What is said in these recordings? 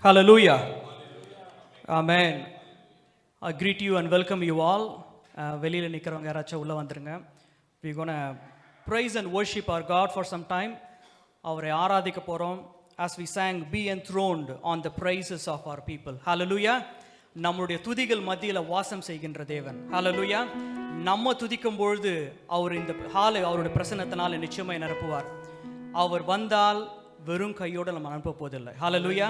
Hallelujah. Amen. I greet you and welcome you all. வெளியில் நிற்கிறவங்க யாராச்சும் உள்ளே வந்துருங்க. We're going to praise and worship our God for some time. அவரை ஆராதிக்க போகிறோம். As we sang, be enthroned on the praises of our people. Hallelujah. நம்முடைய துதிகள் மத்தியில் வாசம் செய்கின்ற தேவன். Hallelujah. நம்ம துதிக்கும் பொழுது அவர் இந்த ஹாலை அவருடைய பிரசன்னத்தினால் நிச்சயமாக நிரப்புவார். அவர் வந்தால் வெறும் கையோடு நம்ம அனுப்ப போவதில்லை. ஹல்லேலூயா.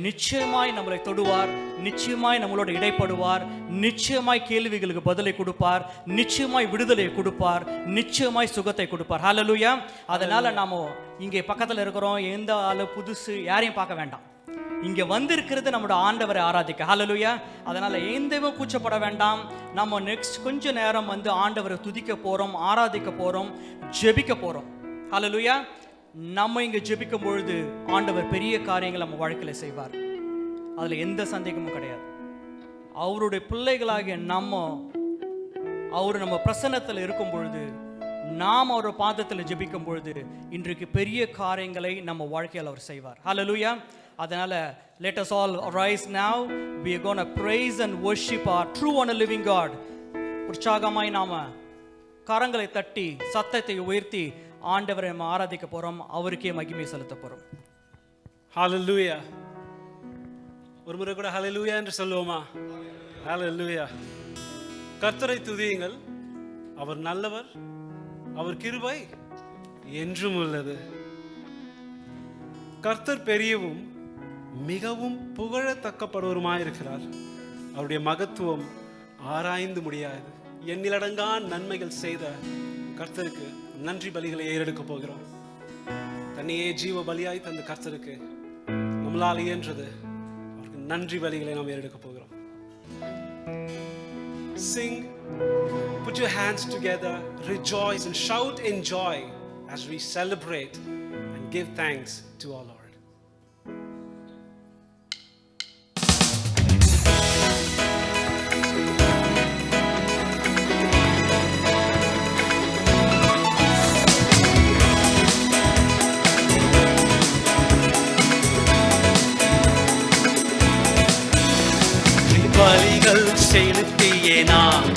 நிச்சயமாய் நம்மளை தொடுவார், நிச்சயமாய் நம்மளோட இடைப்படுவார், நிச்சயமாய் கேள்விகளுக்கு பதிலை கொடுப்பார், நிச்சயமாய் விடுதலை கொடுப்பார், நிச்சயமாய் சுகத்தை கொடுப்பார். ஹல்லேலூயா. அதனால நாம இங்கே பக்கத்தில் இருக்கிறோம், எந்த ஆளு புதுசு யாரையும் பார்க்க வேண்டாம். இங்கே வந்திருக்கிறது நம்மளோட ஆண்டவரை ஆராதிக்க. ஹல்லேலூயா. அதனால எந்தவும் கூச்சப்பட வேண்டாம். நம்ம நெக்ஸ்ட் கொஞ்ச நேரம் ஆண்டவரை துதிக்க போறோம், ஆராதிக்க போறோம், ஜெபிக்க போறோம். ஹல்லேலூயா. நம்ம இங்கே ஜெபிக்கும் பொழுது ஆண்டவர் பெரிய காரியங்கள் நம்ம வாழ்க்கையில் செய்வார். அதில் எந்த சந்தேகமும் கிடையாது. அவருடைய பிள்ளைகளாகிய அவர் நம்ம பிரசன்னத்தில் இருக்கும் பொழுது, நாம் அவர் பாதத்தில் ஜெபிக்கும் பொழுது இன்றைக்கு பெரிய காரியங்களை நம்ம வாழ்க்கையில் அவர் செய்வார். ஹல்லேலூயா. அதனால let us all rise now. We are going to praise and worship our true and living God. உற்சாகமாய் நாம கரங்களை தட்டி சத்தத்தை உயர்த்தி ஆண்டவரை நம்ம ஆராதிக்க போறோம், அவருக்கே மகிமை செலுத்த போறோம். ஹல்லேலூயா. ஒரு முறை கூட ஹல்லேலூயா என்று சொல்லுவோமா? ஹல்லேலூயா. கர்த்தரை துதியுங்கள், அவர் நல்லவர், அவர் கிருபை என்றும் உள்ளது. கர்த்தர் பெரியவும் மிகவும் புகழத்தக்கப்படுவருமாயிருக்கிறார். அவருடைய மகத்துவம் ஆராய்ந்து முடியாது. எண்ணிலடங்கா நன்மைகள் செய்த கர்த்தருக்கு நன்றி பலிகளை ஏறெடுக்க போகிறோம். தன்னையே ஜீவ பலியாய் தந்த கர்த்தருக்கு நம்மளால் இயன்றது அவருக்கு நன்றி பலிகளை நாம் ஏறெடுக்க போகிறோம். Sing, put your hands together, rejoice and shout in joy as we celebrate and give thanks to our Lord. பலிகள் செலுத்தியே நாங்கள்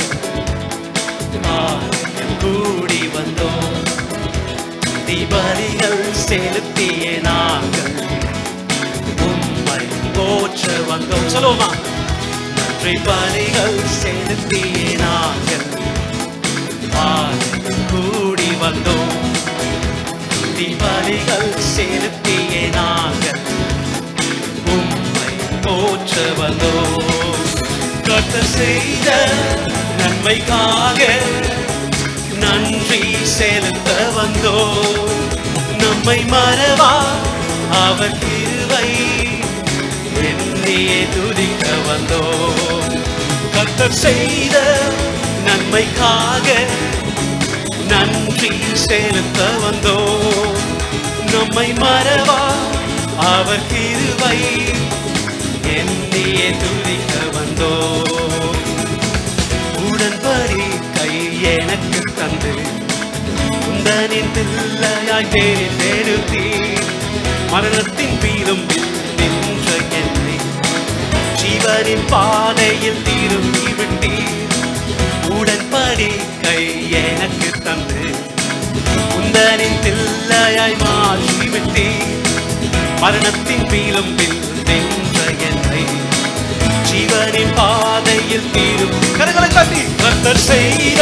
கூடி வந்தோம். பலிகள் செலுத்தியே நாங்கள் உம்மை போற்ற வந்தோம். சொல்லுவோமா? நன்றி பலிகள் செலுத்தியே நாங்கள் கூடி வந்தோம். பலிகள் செலுத்தியே நாங்கள் உம்மை போற்ற வந்தோம். கர்த்தர் செய்த நன்மைக்காக நன்றி செலுத்த வந்தோம். நம்மை மறவா அவர் கிருபை எண்ணியே துதிக்க வந்தோம். கர்த்தர் செய்த நன்மைக்காக நன்றி செலுத்த வந்தோம். நம்மை மறவா அவர் கிருபை எண்ணியே துதிக்க வந்தோம். உடன்படிக்கை எனக்கு தந்து உந்தனின் பிள்ளையாய் தேர்ந்தெடுத்தி மரணத்தின் வீழும்பில் நின்ற என்னை ஜீவனின் பாதையில் திரும்பி விட்டீர். உடன்படிக்கை எனக்கு தந்து உந்தனின் பிள்ளையாய் மாற்றி விட்டீர். மரணத்தின் வீழும்பில் நின்ற என்னை ஜீவனின் பாதையில் தீரும். கரங்களை தட்டி கர்த்தர் செய்த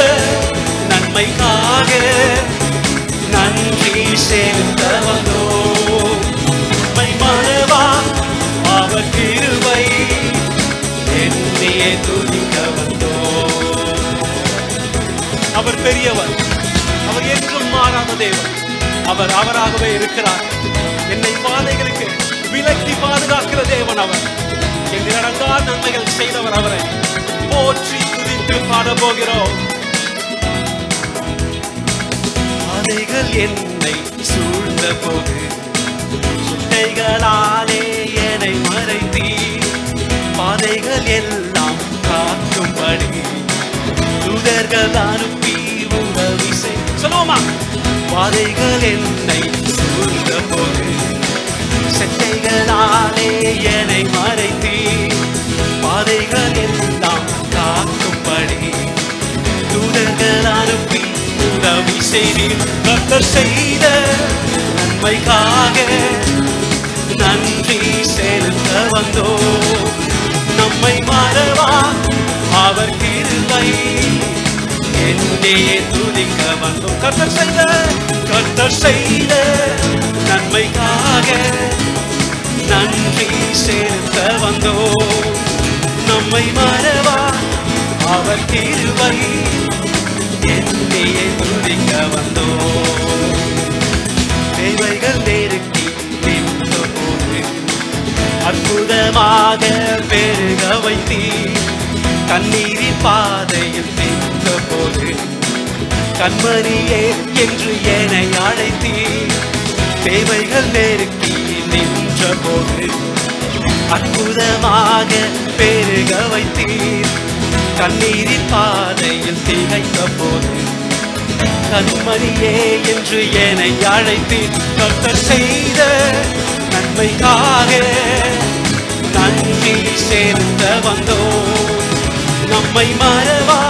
நன்மைக்காக நன்றி செலுத்த வந்தோம். நம்மை மறவா அவர் கிருபை எண்ணியே துதிக்க வந்தோம். அவர் பெரியவர், அவர் என்றும் மாறாத தேவன். அவர் அவராகவே இருக்கிறார். என்னை பாதைகளுக்கு விலக்கி பாதுகாக்கிற தேவன் அவர். எங்களிடங்கா நன்மைகள் செய்தவர் அவரை போற்றி துதித்து பாட போகிறோம். பாதைகள் என்னை சூழ்ந்த போது சுட்டைகளாலே என்னை மறைத்தீர். பாதைகள் எல்லாம் காக்கும்படி தூதர்கள் அனுப்பி உதவி செய். சொல்லுவோமா? பாதைகள் என்னை சூழ்ந்த போது செட்டைகளாலே என்னை மறைத்தீர், பாதைகள் எல்லாம் காக்கும்படி தூதர்கள் அனுப்பி உதவி செய்தீர். கர்த்தர் செய்த நன்மைக்காக நன்றி செலுத்த வந்தோம். நம்மை மறவா அவர் கிருபை என்னையே துதிக்க வந்தோம். கர்த்தர் செய்த நன்மைக்காக நன்றி செலுத்த வந்தோம். நம்மை மறவா அவர் கிருபை என்னையே துதிக்க வந்தோம். தேவைகள் நெருக்கி நின்ற போது அற்புதமாக பெருக வைத்தீர். கண்ணீரின் பாதையில் நின்ற போது கண்மணியே என்று என்னை அழைத்தீர். தேவைகள் நெருக்கி நின்ற போது அற்புதமாக பெருக வைத்தீர். கண்ணீரின் பாதையில் திகைத்த போது கண்மணியே என்று என்னை அழைத்தீர். கர்த்தர் செய்த நன்மைக்காக நன்றி செலுத்த வந்தோம். நம்மை மறவா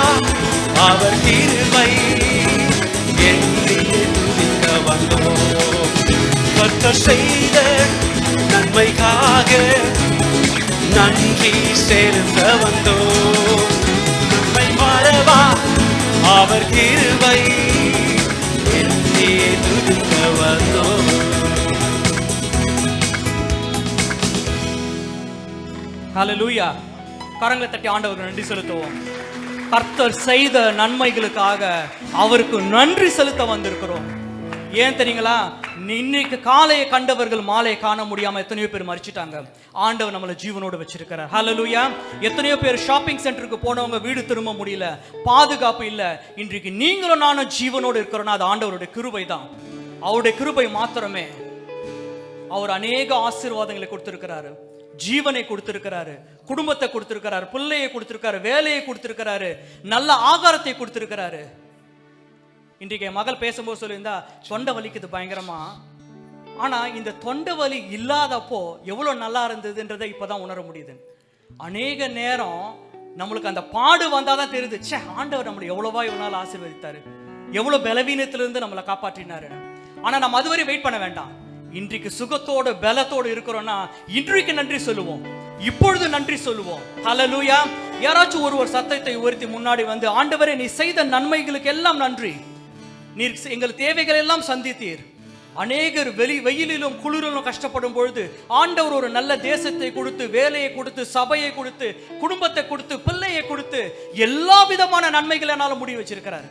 அவர் கிருபை என்னையே துதிக்க வந்தோம். கர்த்தர் செய்த நன்மைக்காக நன்றி செலுத்த வந்தோம். நம்மை மறவா அவர் கிருபை என்னையே துதிக்க வந்தோம். ஹல்லேலூயா. கரங்களை தட்டி ஆண்டவருக்கு நன்றி செலுத்துவோம். கர்த்தர் செய்த நன்மைகளுக்காக அவருக்கு நன்றி செலுத்த வந்திருக்கிறோம். ஏன் தெரியுங்களா? இன்னைக்கு காலையை கண்டவர்கள் மாலையை காண முடியாம எத்தனையோ பேர் மறிச்சிட்டாங்க. ஆண்டவர் நம்மளை ஜீவனோடு வச்சிருக்கிறார். ஹல்லேலூயா. எத்தனையோ பேர் ஷாப்பிங் சென்டருக்கு போனவங்க வீடு திரும்ப முடியல, பாதுகாப்பு இல்ல. இன்றைக்கு நீங்களும் நானும் ஜீவனோடு இருக்கிறோம்னா அது ஆண்டவருடைய கிருபை தான். அவருடைய கிருபை மாத்திரமே. அவர் அநேக ஆசீர்வாதங்களை கொடுத்திருக்கிறாரு, ஜீவனை கொடுத்திருக்கிறாரு, குடும்பத்தை கொடுத்திருக்கிறாரு, பிள்ளையை கொடுத்திருக்காரு, வேலையை கொடுத்திருக்கிறாரு, நல்ல ஆகாரத்தை கொடுத்திருக்கிறாரு. இன்றைக்கு என் மகள் பேசும்போது சொல்லியிருந்தா தொண்டை வலிக்குது பயங்கரமா. ஆனா இந்த தொண்டை வலி இல்லாதப்போ எவ்வளவு நல்லா இருந்ததுன்றதை இப்பதான் உணர முடியுது. அநேக நேரம் நம்மளுக்கு அந்த பாடு வந்தாதான் தெரியுது, ச்சே ஆண்டவர் நம்மளை எவ்வளவா இவ்வளவு நாள் ஆசீர்வதித்தாரு, எவ்வளவு பலவீனத்திலிருந்து நம்மளை காப்பாற்றினாரு. ஆனா நம்ம அதுவரை வெயிட் பண்ண வேண்டாம். இன்றைக்கு சுகத்தோடு பலத்தோடு இருக்கிறோம்னா இன்றைக்கு நன்றி சொல்லுவோம், இப்பொழுது நன்றி சொல்லுவோம். ஹல்லேலூயா. யாராச்சும் ஒருவர் சத்தத்தை உயர்த்தி முன்னாடி வந்து, ஆண்டவரே நீ செய்த நன்மைகளுக்கு எல்லாம் நன்றி, நீர் எங்கள் தேவைகள் எல்லாம் சந்தித்தீர். அநேகர் வெயிலிலும் குளிரிலும் கஷ்டப்படும் பொழுது ஆண்டவர் ஒரு நல்ல தேசத்தை கொடுத்து, வேலையை கொடுத்து, சபையை கொடுத்து, குடும்பத்தை கொடுத்து, பிள்ளையை கொடுத்து எல்லா விதமான நன்மைகளை என்னால முடிவு வச்சிருக்கிறார்.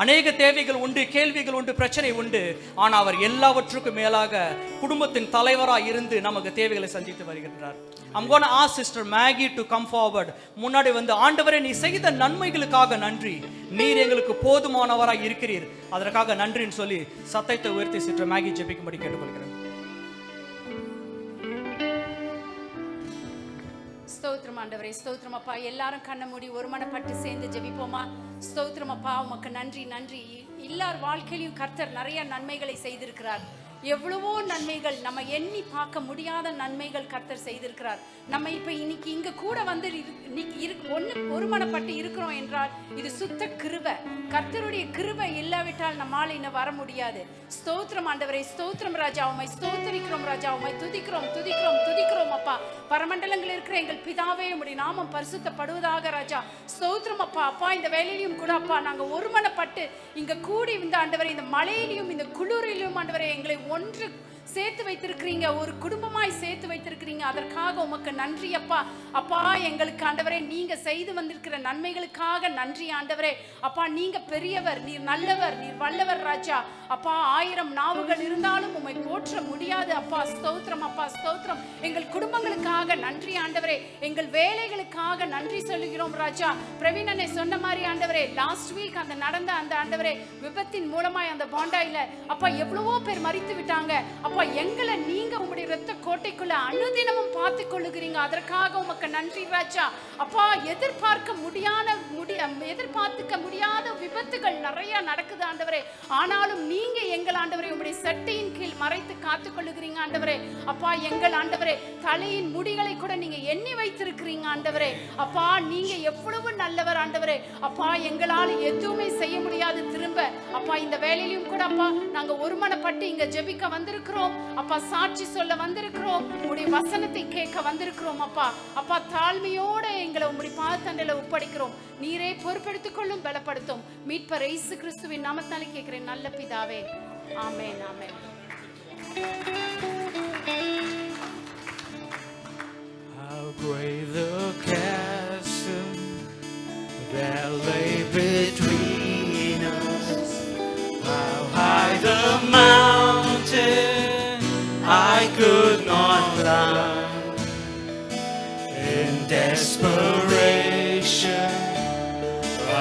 அநேக தேவைகள் உண்டு, கேள்விகள் உண்டு, பிரச்சனை உண்டு. ஆனா அவர் எல்லாவற்றுக்கும் மேலாக குடும்பத்தின் தலைவராக இருந்து நமக்கு தேவைகளை சந்தித்து வருகின்றார். I'm going to ask Sister Maggie to come forward. முன்னாடி வந்து, ஆண்டவரே நீ செய்த நன்மைகளுக்காக நன்றி, நீர் எங்களுக்கு போதுமானவராய் இருக்கிறீர், அதற்காக நன்றின்னு சொல்லி சத்தத்தை உயர்த்தி சிஸ்டர் மேகி ஜெபிக்கும்படி கேட்டுக்கொள்கிறேன். ஸ்தோத்திரம் ஆண்டவரே, ஸ்தோத்திரம் அப்பா. எல்லாரும் கண்ண மூடி ஒருமனப்பட்டு சேர்ந்து ஜெபிப்போமா? ஸ்தோத்திரம் அப்பா, உமக்கு நன்றி நன்றி. எல்லார் வாழ்க்கையிலும் கர்த்தர் நிறைய நன்மைகளை செய்திருக்கிறார். எவ்வளவோ நன்மைகள், நம்ம எண்ணி பார்க்க முடியாத நன்மைகள் கர்த்தர் செய்திருக்கிறார். நம்ம இப்ப இன்னைக்கு இங்க கூட வந்து ஒருமனப்பட்டு இருக்கிறோம் என்றால் இது சுத்த கிருபை. கர்த்தருடைய கிருபை இல்லாவிட்டால் நம்மால இன்னும் வர முடியாது. ஸ்தோத்திரம் ஆண்டவரே, ஸ்தோத்திரம் ராஜா, உம்மை ஸ்தோத்திரிக்கிறோம் ராஜா, உம்மை துதிக்கிறோம் துதிக்கிறோம் துதிக்கிறோம் அப்பா. பரமண்டலங்கள் இருக்கிற எங்கள் பிதாவே, உம்முடைய நாமம் பரிசுத்தப்படுவதாக ராஜா. ஸ்தோத்திரம் அப்பா. அப்பா இந்த வேலையிலும் கூட அப்பா நாங்க ஒருமனப்பட்டு இங்க கூடி இந்த ஆண்டவரே, இந்த மழையிலும் இந்த குளிரிலும் ஆண்டவரே எங்களை ஒன்று சேர்த்து வைத்திருக்கிறீங்க, ஒரு குடும்பமாய் சேர்த்து வைத்திருக்கிறீங்க. அதற்காக உமக்கு நன்றி அப்பா. அப்பா எங்களுக்கு ஆண்டவரே நீங்க செய்து வந்திருக்கிற நன்மைகளுக்காக நன்றி ஆண்டவரே. அப்பா நீங்க பெரியவர், நீர் நல்லவர், நீர் வல்லவர் ராஜா. அப்பா 1000 நாவுகள் இருந்தாலும் உம்மை போற்ற முடியாது அப்பா. ஸ்தோத்திரம் அப்பா, ஸ்தோத்திரம். எங்கள் குடும்பங்களுக்காக நன்றி ஆண்டவரே, எங்கள் வேலைகளுக்காக நன்றி சொல்லுகிறோம் ராஜா. பிரவீனனை சொன்ன மாதிரி ஆண்டவரே, லாஸ்ட் வீக் அந்த நடந்த அந்த ஆண்டவரே விபத்தின் மூலமாய் அந்த பாண்டாயில அப்பா எவ்வளவோ பேர் மரித்து விட்டாங்க அப்பா. அப்பா எங்களை நீங்க உங்களுடைய இரத்த கோட்டைக்குள்ள அனுதினமும் பார்த்து கொள்ளுகிறீங்க. அதற்காக உமக்கு நன்றி ராஜா. அப்பா எதிர்பார்க்க முடியாத விபத்துகள் நிறைய நடக்குது ஆண்டவரே. ஆனாலும் நீங்க எங்கள் ஆண்டவரே உங்களுடைய சட்டையின் கீழ் மறைத்து காத்து கொள்ளுகிறீங்க ஆண்டவரே. அப்பா எங்கள் ஆண்டவரே தலையின் முடிகளை கூட நீங்க எண்ணி வைத்திருக்கிறீங்க ஆண்டவரே. அப்பா நீங்க எவ்வளவு நல்லவர் ஆண்டவரே. அப்பா எங்களால் எதுவுமே செய்ய முடியாது திரும்ப. அப்பா இந்த வேலையிலும் கூட அப்பா நாங்க ஒருமனப்பட்டு இங்க ஜெபிக்க வந்திருக்கிறோம் அப்பா. சாட்சி சொல்ல வந்திருக்கிறோம். உங்களுடைய வசனத்தை கேட்க வந்திருக்கிறோம் அப்பா. அப்பா தாழ்மையோட எங்களை உங்களுடைய பாதத்தண்டையில ஒப்படைக்கிறோம். நீரே பொறுப்பெடுத்துக் கொள்ளும், பலப்படுத்தும். மீட்பர் இயேசு கிறிஸ்துவின் நாமத்தாலே கேட்கிறேன் நல்ல பிதாவே. Amen amen. How great the chasm that lay between us, how high the mountain I could not climb. In desperation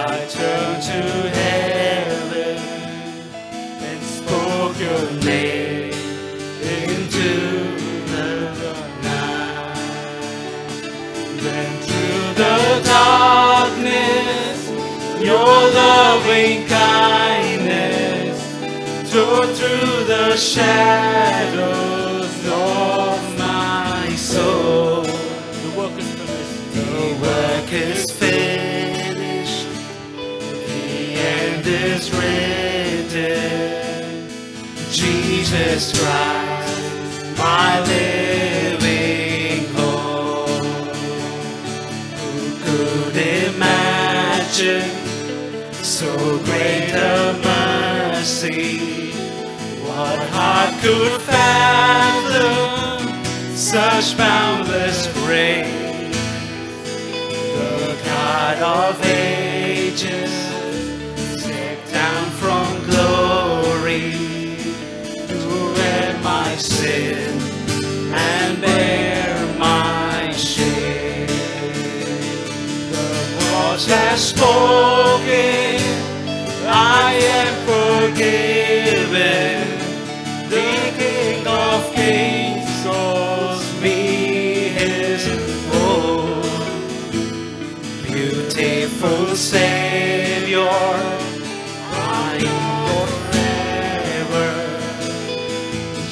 I turned to heaven and spoke your name into the night. Then through the darkness your loving kindness tore through the shadows of my soul. The work is finished. The work is finished. The end is written. Jesus Christ, my living hope. Who could imagine so great a mercy? What heart could fathom such boundless grace? The God of ages stepped down from glory to wear my sin and bear my shame. The voice has spoken, I am forgiven. The King of Kings calls me his own. Beautiful Savior, mine forever.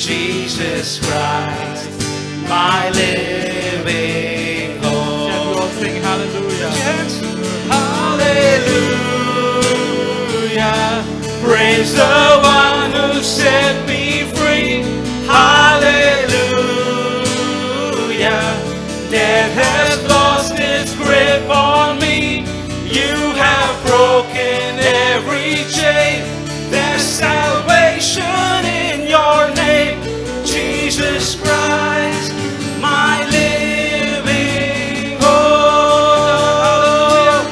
Jesus Christ, my living hope. And we all sing hallelujah. Yes. Hallelujah. Praise the one who set me free. Hallelujah. Death has lost its grip on me. You have broken every chain. There's salvation in your name, Jesus Christ, my living hope.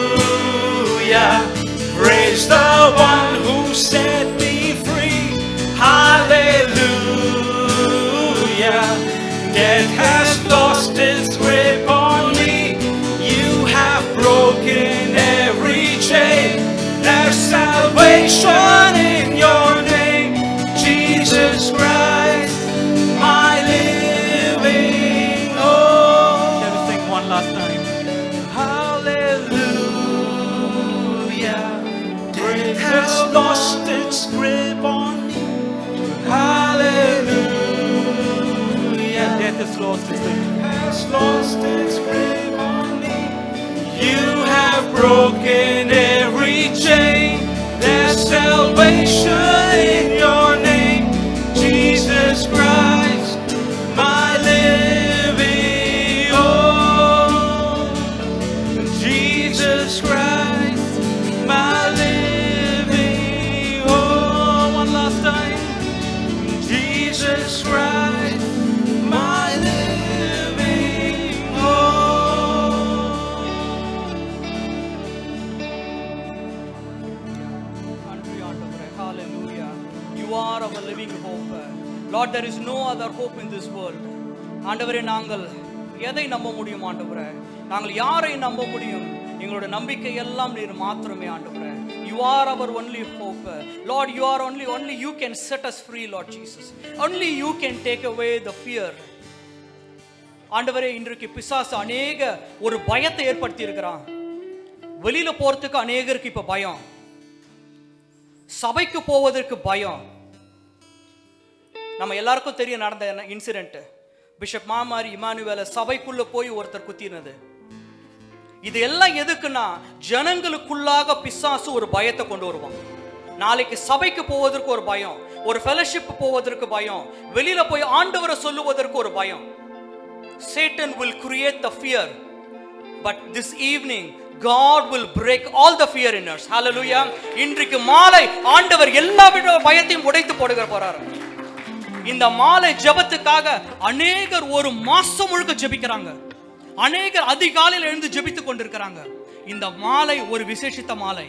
Hallelujah. Praise the one who set me free. Hallelujah. Death has lost its grip on me. You have broken every chain. There's salvation in your name, Jesus Christ, my living hope. Shall we sing one last time? Hallelujah. Death has lost its grip on me. Hallelujah. Death has lost its grip. Has lost its grip on me. You have broken every chain. There's salvation in your name, Jesus Christ, my living hope. Jesus Christ, my living hope. One last time. Jesus Christ, my living hope. Hallelujah. You are our living hope. Lord, there is no other hope in this world. ஆண்டவரே, நாங்கள் எதை நம்ப முடியும் ஆண்டவரே? நாங்கள் யாரை நம்ப முடியும்? எங்களுடைய நம்பிக்கை எல்லாம் நீர் மாத்திரமே ஆண்டவரே. You are our only hope. Lord, you are only you can set us free, Lord Jesus. Only you can take away the fear. ஆண்டவரே, இன்றைக்கு பிசாசு அநேக ஒரு பயத்தை ஏற்படுத்தி இருக்கிறான். வெளியில போறதுக்கு அநேகருக்கு இப்ப பயம், சபைக்கு போவதற்கு பயம். நம்ம எல்லாருக்கும் தெரியும் நடந்த இன்சிடென்ட். பிஷப் மாமாரி இமானுவேல சபைக்குள்ள போய் ஒருத்தர் குத்தினது. இது எல்லாம் எதுக்குன்னா, ஜனங்களுக்குள்ளாக பிசாசு ஒரு பயத்தை கொண்டு வருவான். நாளைக்கு சபைக்கு போவதற்கு ஒரு பயம், ஒரு ஃபெலோஷிப் போவதற்கு பயம், வெளியில போய் ஆண்டவரை சொல்லுவதற்கு ஒரு பயம். Satan will create the fear, but this evening God will break all the fear in us. Hallelujah. இன்றைக்கு மாலை ஆண்டவர் எல்லா பயத்தையும் உடைத்து போடுகிற போறாரு. இந்த மாலை ஜெபத்துக்காக அநேகர் ஒரு மாசம் முழுக்க ஜெபிக்கிறாங்க. அநேகர் அதிகாலையில் எழுந்து ஜெபித்துக் கொண்டிருக்கிறாங்க. இந்த மாலை ஒரு விசேஷித்த மாலை.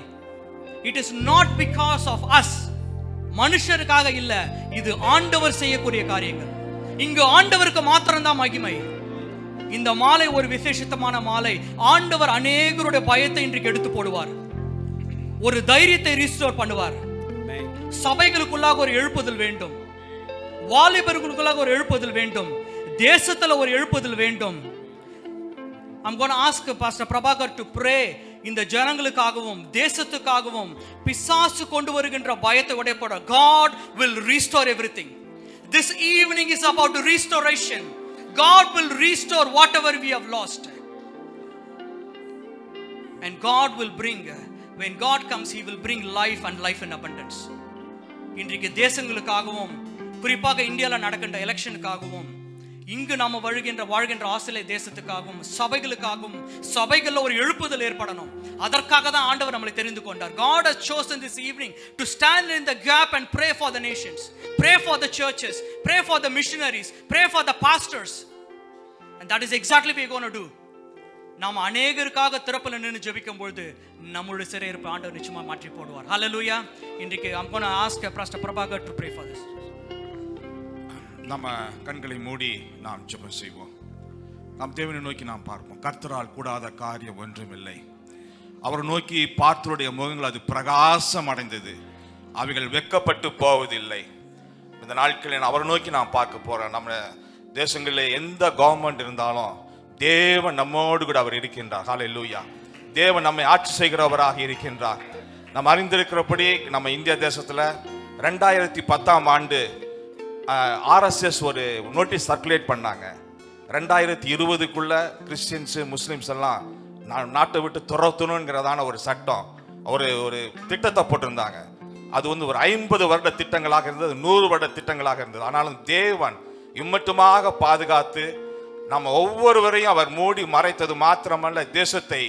It is not because of us, மனுஷருக்காக இல்ல, இது ஆண்டவர் செய்யக்கூடிய காரியங்கள். இங்கு ஆண்டவருக்கு மாத்திரம்தான் மகிமை. இந்த மாலை ஒரு விசேஷித்தமான மாலை. ஆண்டவர் அநேகருடைய பயத்தை இன்றைக்கு எடுத்து போடுவார். ஒரு தைரியத்தை ரீஸ்டோர் பண்ணுவார். சபைகளுக்குள்ளாக ஒரு எழுப்புதல் வேண்டும், வாலிபர்களுக்குள்ளாக ஒரு எழுப்புதல் வேண்டும், தேசத்துல ஒரு எழுப்புதல் வேண்டும். I'm going to ask Pastor Prabhakar to pray இந்த ஜனங்களுக்காகவும் தேசத்துக்காகவும். பிசாசு கொண்டு வருகின்ற பயத்தை உடைப்பட God will restore everything. This evening is about restoration. God will restore whatever we have lost. And God will bring, when God comes, He will bring life and life in abundance. இன்றைக்கு தேசங்களுக்காகவும், குறிப்பாக இந்தியாவில் நடக்கின்ற எலெக்ஷனுக்காகவும், இங்கு நாம வாழ்கின்ற ஆஸ்திரேலிய தேசத்துக்காகவும், சபைகளுக்காகவும், சபைகளில் ஒரு எழுப்புதல் ஏற்படணும். அதற்காக தான் ஆண்டவர் நம்மளை தெரிந்து கொண்டார். God has chosen this evening to stand in the gap and pray for the nations, pray for the churches, pray for the missionaries, pray for the pastors. And that is exactly what we are going to do. நாம அநேகருக்காக திறப்பில் நின்று ஜெபிக்கும் பொழுது நம்மளுடைய சிறையிருப்பு ஆண்டவர் நிச்சயமா மாற்றி போடுவார். Hallelujah. இன்றைக்கு I'm going to ask Pastor Prabhakar to pray for this. நம்ம கண்களை மூடி நாம் ஜெபம் செய்வோம். நாம் தேவனை நோக்கி நாம் பார்ப்போம். கர்த்தரால் கூடாத காரியம் ஒன்றுமில்லை. அவர் நோக்கி பார்த்தவருடைய முகங்கள் அது பிரகாசம் அடைந்தது, அவைகள் வெட்கப்பட்டு போவதில்லை. இந்த நாட்களில் அவரை நோக்கி நாம் பார்க்க போறோம். நம்ம தேசங்களில் எந்த கவர்மெண்ட் இருந்தாலும் தேவன் நம்மோடு கூட அவர் இருக்கின்றார். ஹல்லேலூயா. தேவன் நம்மை ஆட்சி செய்கிறவராக இருக்கின்றார். நம்ம அறிந்திருக்கிறபடி நம்ம இந்திய தேசத்தில் 2010ஆம் ஆண்டு RSS ஒரு நோட்டீஸ் சர்க்குலேட் பண்ணாங்க. 2020க்குள்ள கிறிஸ்டியன்ஸு முஸ்லிம்ஸ் எல்லாம் நாட்டை விட்டு துரத்தணுங்கிறதான ஒரு சட்டம், ஒரு திட்டத்தை போட்டிருந்தாங்க. அது ஒரு 50 வருட திட்டங்களாக இருந்தது, 100 வருட திட்டங்களாக இருந்தது. ஆனாலும் தேவன் இம்மட்டுமாக பாதுகாத்து நம்ம ஒவ்வொருவரையும் அவர் மூடி மறைத்தது மாத்திரமல்ல, தேசத்தை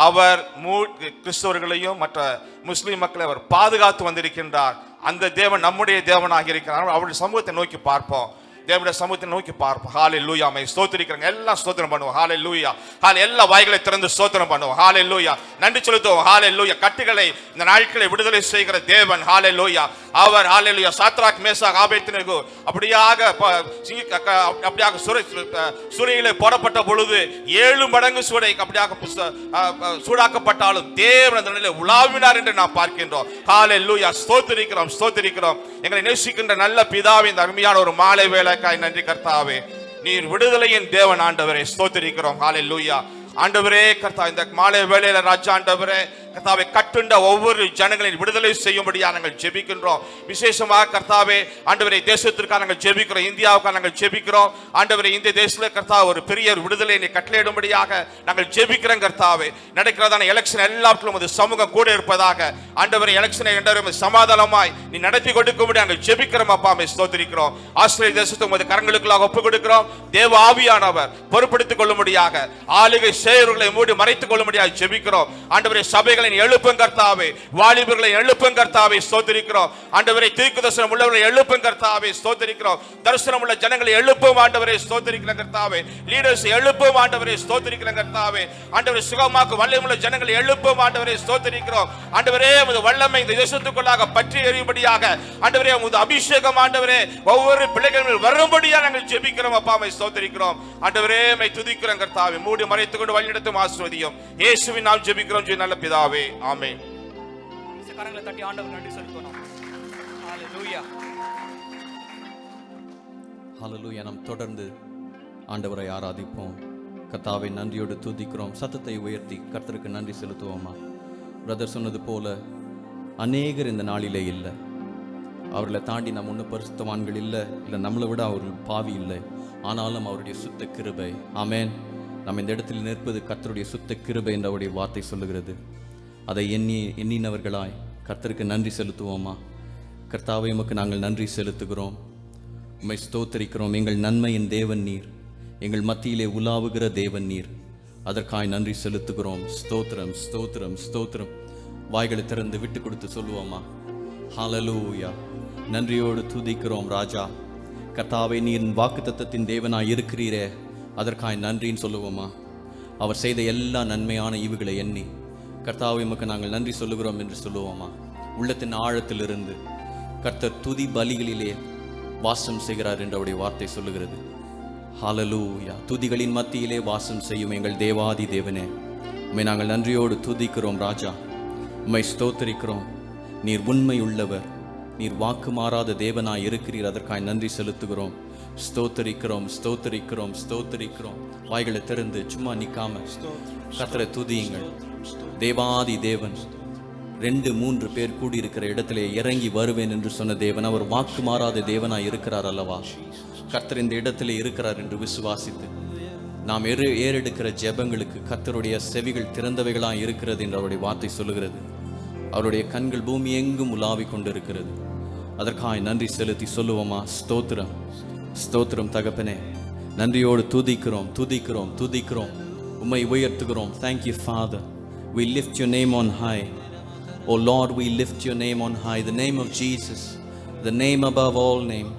அவர் கிறிஸ்தவர்களையும் மற்ற முஸ்லிம் மக்களை அவர் பாதுகாத்து வந்திருக்கின்றார். அந்த தேவன் நம்முடைய தேவனாக இருக்கிறார். அவருடைய சமூகத்தை நோக்கி பார்ப்போம். தேவனுடைய சமூகத்தை நோக்கி பார்ப்போம். ஹல்லேலூயா. மை ஸ்தோத்திரிக்கிறோம். எல்லாம் ஸ்தோத்திரம் பண்ணுவோம். ஹல்லேலூயா. எல்லா வாய்களை திறந்து ஸ்தோத்திரம் பண்ணுவோம். ஹல்லேலூயா. நன்றி செலுத்துவோம். ஹல்லேலூயா. கட்டுகளை இந்த நாட்களை விடுதலை செய்கிற தேவன். ஹல்லேலூயா. அவர் ஹல்லேலூயா சத்ராக் மேசாக் ஆபேத்நேகோ அப்படியாக சூளையிலே போடப்பட்ட பொழுது 7 மடங்கு சூளை அப்படியாக சூடாக்கப்பட்டாலும் தேவன் அந்த நிலையிலே உலாவினார் என்று நாம் பார்க்கின்றோம். ஹல்லேலூயா. ஸ்தோத்திரிக்கிறோம், ஸ்தோத்திரிக்கிறோம். எங்களை நேசிக்கின்ற நல்ல பிதாவே, இந்த அருமையான ஒரு மாலை வேளைக்காய் நன்றி கர்த்தாவே. நீர் விடுதலையின் தேவன் ஆண்டவரே, ஸ்தோத்திரிக்கிறோம். ஹல்லேலூயா. ஆண்டவரே கர்த்தா, இந்த மாலை வேளையில ராஜா ஆண்டவரே கர்த்தாவே, கட்டுண்ட ஒவ்வொரு ஜனங்களின் விடுதலை செய்யும்படியா நாங்கள் ஜெபிக்கின்றோம். விசேஷமாக கர்த்தாவே ஆண்டவரே தேசத்திற்காக நாங்கள் ஜெபிக்கிறோம், இந்தியாவுக்காக நாங்கள் ஜெபிக்கிறோம். ஆண்டவரே இந்த தேசத்துல கர்த்தா ஒரு பெரிய விடுதலை கட்டளையிடும்படியாக நாங்கள் ஜெபிக்கிறோம். கர்த்தாவே நடக்கிறதான எலெக்ஷன் எல்லாவற்றிலும் ஒரு சமூகம் கூட இருப்பதாக ஆண்டவரே எலெக்ஷனை சமாதானமாய் நீ நடத்தி கொடுக்கும்படி நாங்கள் ஜெபிக்கிறோம். அப்பாமே ஸ்தோத்திரிக்கிறோம். ஆஸ்திரேலிய தேசத்தை உமது கரங்களுக்குள்ளாக ஒப்புக் கொடுக்கிறோம். தேவ ஆவியானவர் பொறுப்படுத்திக் கொள்ளும்படியாக ஆளுகை செயல்களை மூடி மறைத்துக் கொள்ளும்படியாக ஜெபிக்கிறோம். ஆண்டவரே சபைகளை எழுப்பும் கர்த்தாவே, வாலிபர்களை எழுப்பும் கர்த்தாவே, ஸ்தோத்திரிக்கிறோம். ஆண்டவரே தீர்க்கதரிசனம் உள்ளவர்களை எழுப்பும் கர்த்தாவே, ஸ்தோத்திரிக்கிறோம். தரிசனம் உள்ள ஜனங்களை எழுப்பும் ஆண்டவரே, ஸ்தோத்திரிக்கிறோம் கர்த்தாவே. லீடர்ஸ் எழுப்பும் ஆண்டவரே, ஸ்தோத்திரிக்கிறோம் கர்த்தாவே. ஆண்டவரே சுகமாக்கு வல்லமையுள்ள ஜனங்களை எழுப்பும் ஆண்டவரே, ஸ்தோத்திரிக்கிறோம். ஆண்டவரே உமது வல்லமை இந்த தேசத்துக்குள்ளாக பற்றி எறியும்படியாக ஆண்டவரே உமது அபிஷேகம் ஆண்டவரே ஒவ்வொரு பிள்ளைகளும் வரும்படியாக நாங்கள் ஜெபிக்கிறோம். அப்பாவை ஸ்தோத்திரிக்கிறோம். ஆண்டவரே உம்மை துதிக்கிறோம் கர்த்தாவே. மூடி மறைத்துக் கொண்டு வழிநடத்தும் ஆசீர்வதியும். இயேசுவின் நாமத்தில் ஜெபிக்கிறோம் நல்ல பிதாவே. ஆமென். கரங்களை தட்டி ஆண்டவர் நன்றி செலுத்தணும். ஹalleluya. ஹalleluya. நாம் தொடர்ந்து ஆண்டவரை ஆராதிப்போம். கர்த்தாவை நன்றியோடு துதிக்கிறோம். சத்தத்தை உயர்த்தி கர்த்தருக்கு நன்றி செலுத்துவோமா? பிரதர் சொன்னது போல அநேகர் இந்த நாளிலே இல்லை. அவர்களை தாண்டி நம்ம ஒன்றும் பரிசுத்தவான்கள் இல்லை, நம்மளை விட அவர்கள் பாவி இல்லை. ஆனாலும் அவருடைய சுத்த கிருபை. ஆமென். நம்ம இந்த இடத்தில் நிற்பது கர்த்தருடைய சுத்த கிருபை என்று அவருடைய வார்த்தை சொல்லுகிறது. அதை எண்ணினவர்களாய் கர்த்தருக்கு நன்றி செலுத்துவோமா? கர்த்தாவை உமக்கு நாங்கள் நன்றி செலுத்துகிறோம், உம்மை ஸ்தோத்தரிக்கிறோம். எங்கள் நன்மையின் தேவன் நீர், எங்கள் மத்தியிலே உலாவுகிற தேவன் நீர். அதற்காய் நன்றி செலுத்துகிறோம். ஸ்தோத்திரம், ஸ்தோத்திரம், ஸ்தோத்திரம். வாய்களை திறந்து விட்டு கொடுத்து சொல்லுவோமா? ஹalleluya. நன்றியோடு துதிக்கிறோம் ராஜா. கர்த்தாவே, நீர் வாக்குத்தத்தத்தின் தேவனாய் இருக்கிறீரே, அதற்காய் நன்றின்னு சொல்லுவோமா? அவர் செய்த எல்லா நன்மையான ஈவுகளை எண்ணி கர்த்தாவே உமக்கு நாங்கள் நன்றி சொல்லுகிறோம் என்று சொல்லுவோமா? உள்ளத்தின் ஆழத்திலிருந்து கர்த்தர் துதி பலிகளிலே வாசம் செய்கிறார் என்று அவருடைய வார்த்தை சொல்லுகிறது. ஹalleluya. துதிகளின் மத்தியிலே வாசம் செய்யும் எங்கள் தேவாதி தேவனே, உம்மை நாங்கள் நன்றியோடு துதிக்கிறோம் ராஜா. உம்மை ஸ்தோத்தரிக்கிறோம். நீர் உண்மை உள்ளவர், நீர் வாக்கு மாறாத தேவனாய் இருக்கிறீர். அதற்காய் நன்றி செலுத்துகிறோம். ஸ்தோத்தரிக்கிறோம், ஸ்தோத்தரிக்கிறோம், ஸ்தோத்தரிக்கிறோம். வாய்களை திறந்து சும்மா நிக்காம கர்த்தரை துதியுங்கள். தேவாதி தேவன் 2-3 பேர் கூடியிருக்கிற இடத்திலே இறங்கி வருவேன் என்று சொன்ன தேவன், அவர் வாக்கு மாறாத தேவனாய் இருக்கிறார் அல்லவா? கர்த்தர் இந்த இடத்திலே இருக்கிறார் என்று விசுவாசித்து நாம் ஏறெடுக்கிற ஜெபங்களுக்கு கர்த்தருடைய செவிகள் திறந்தவைகளாய் இருக்கிறது என்று அவருடைய வார்த்தை சொல்லுகிறது. அவருடைய கண்கள் பூமி எங்கும் உலாவிக் கொண்டிருக்கிறது. அதற்காக நன்றி செலுத்தி சொல்லுவோமா? ஸ்தோத்திரம், ஸ்தோத்திரம் தகப்பனே. நன்றியோடு துதிக்கிறோம், துதிக்கிறோம், துதிக்கிறோம். உம்மை உயர்த்துகிறோம். Thank you Father. We lift your name on high. Oh Lord, we lift your name on high. The name of Jesus, the name above all name.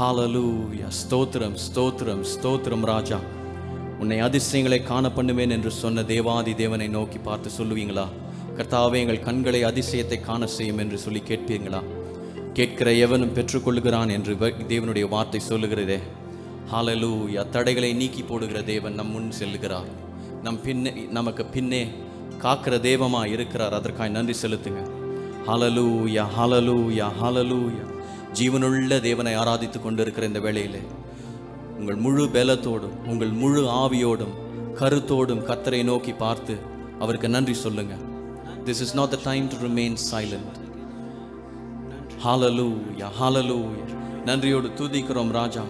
Hallelujah. ஸ்தோத்திரம், ஸ்தோத்திரம், ஸ்தோத்திரம் ராஜா. உன்னை அதிசயங்களை காண பண்ணுவேன் என்று சொன்ன தேவாதி தேவனை நோக்கி பார்த்து சொல்லுவீங்களா? கர்த்தாவே, எங்கள் கண்களை அதிசயத்தை காண செய்யும் என்று சொல்லி கேட்பீங்களா? கேட்கிற எவனும் பெற்றுக்கொள்கிறான் என்று தேவனுடைய வார்த்தை சொல்லுகிறதே. ஹalleluya. தடைகளை நீக்கி போடுகிற தேவன் நம் முன் செல்லுகிறார். நமக்கு பின்னே காக்கிற தேவமா இருக்கிறார். அதற்காக நன்றி செலுத்துங்க. ஹalleluya, ஹalleluya, ஹalleluya. ஜீவனுள்ள தேவனை ஆராதித்து கொண்டிருக்கிற இந்த வேளையிலே உங்கள் முழு பலத்தோடும் உங்கள் முழு ஆவியோடும் கருத்தோடும் கர்த்தரை நோக்கி பார்த்து அவருக்கு நன்றி சொல்லுங்க. This is not the time to remain silent. Hallelujah, hallelujah. நன்றியோடு துதிக்கிறோம் ராஜா.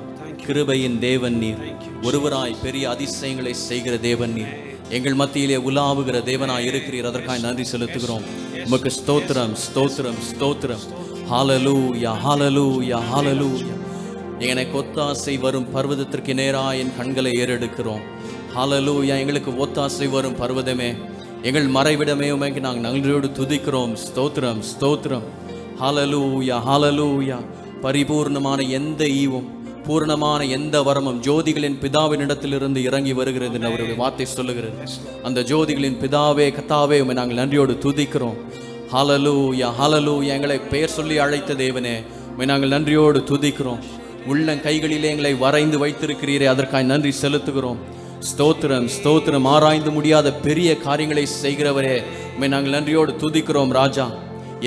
கிருபையின் தேவன் நீர், ஒருவராய் பெரிய அதிசயங்களை செய்கிற தேவன் நீர், எங்கள் மத்தியிலே உலாவுகிற தேவனாய் இருக்கிறீர். அதற்காக நன்றி செலுத்துகிறோம். உமக்கு ஸ்தோத்திரம், ஸ்தோத்திரம், ஸ்தோத்திரம். ஹalleluya, ஹalleluya, ஹalleluya. எனக்கு ஒத்தாசை வரும் பர்வதத்திற்கு நேராக என் கண்களை ஏறெடுக்கிறோம். ஹalleluya. எங்களுக்கு ஒத்தாசை வரும் பர்வதமே, எங்கள் மறைவிடமே, உமக்கு நாங்கள் நன்றியோடு துதிக்கிறோம். ஸ்தோத்திரம், ஸ்தோத்திரம். ஹalleluya, ஹalleluya. பரிபூர்ணமான எந்த ஈவும் பூர்ணமான எந்த வரமும் ஜோதிகளின் பிதாவினிடத்திலிருந்து இறங்கி வருகிறது என்று அவருடைய வார்த்தை சொல்லுகிறது. அந்த ஜோதிகளின் பிதாவே கர்த்தாவே, உம்மை நாங்கள் நன்றியோடு துதிக்கிறோம். ஹalleluya, ஹalleluya. எங்களை பெயர் சொல்லி அழைத்த தேவனே, உம்மை நாங்கள் நன்றியோடு துதிக்கிறோம். உள்ள கைகளிலே எங்களை வரைந்து வைத்திருக்கிறீரே, அதற்காக நன்றி செலுத்துகிறோம். ஸ்தோத்திரம், ஸ்தோத்திரம். ஆராய்ந்து முடியாத பெரிய காரியங்களை செய்கிறவரே, உம்மை நாங்கள் நன்றியோடு துதிக்கிறோம் ராஜா.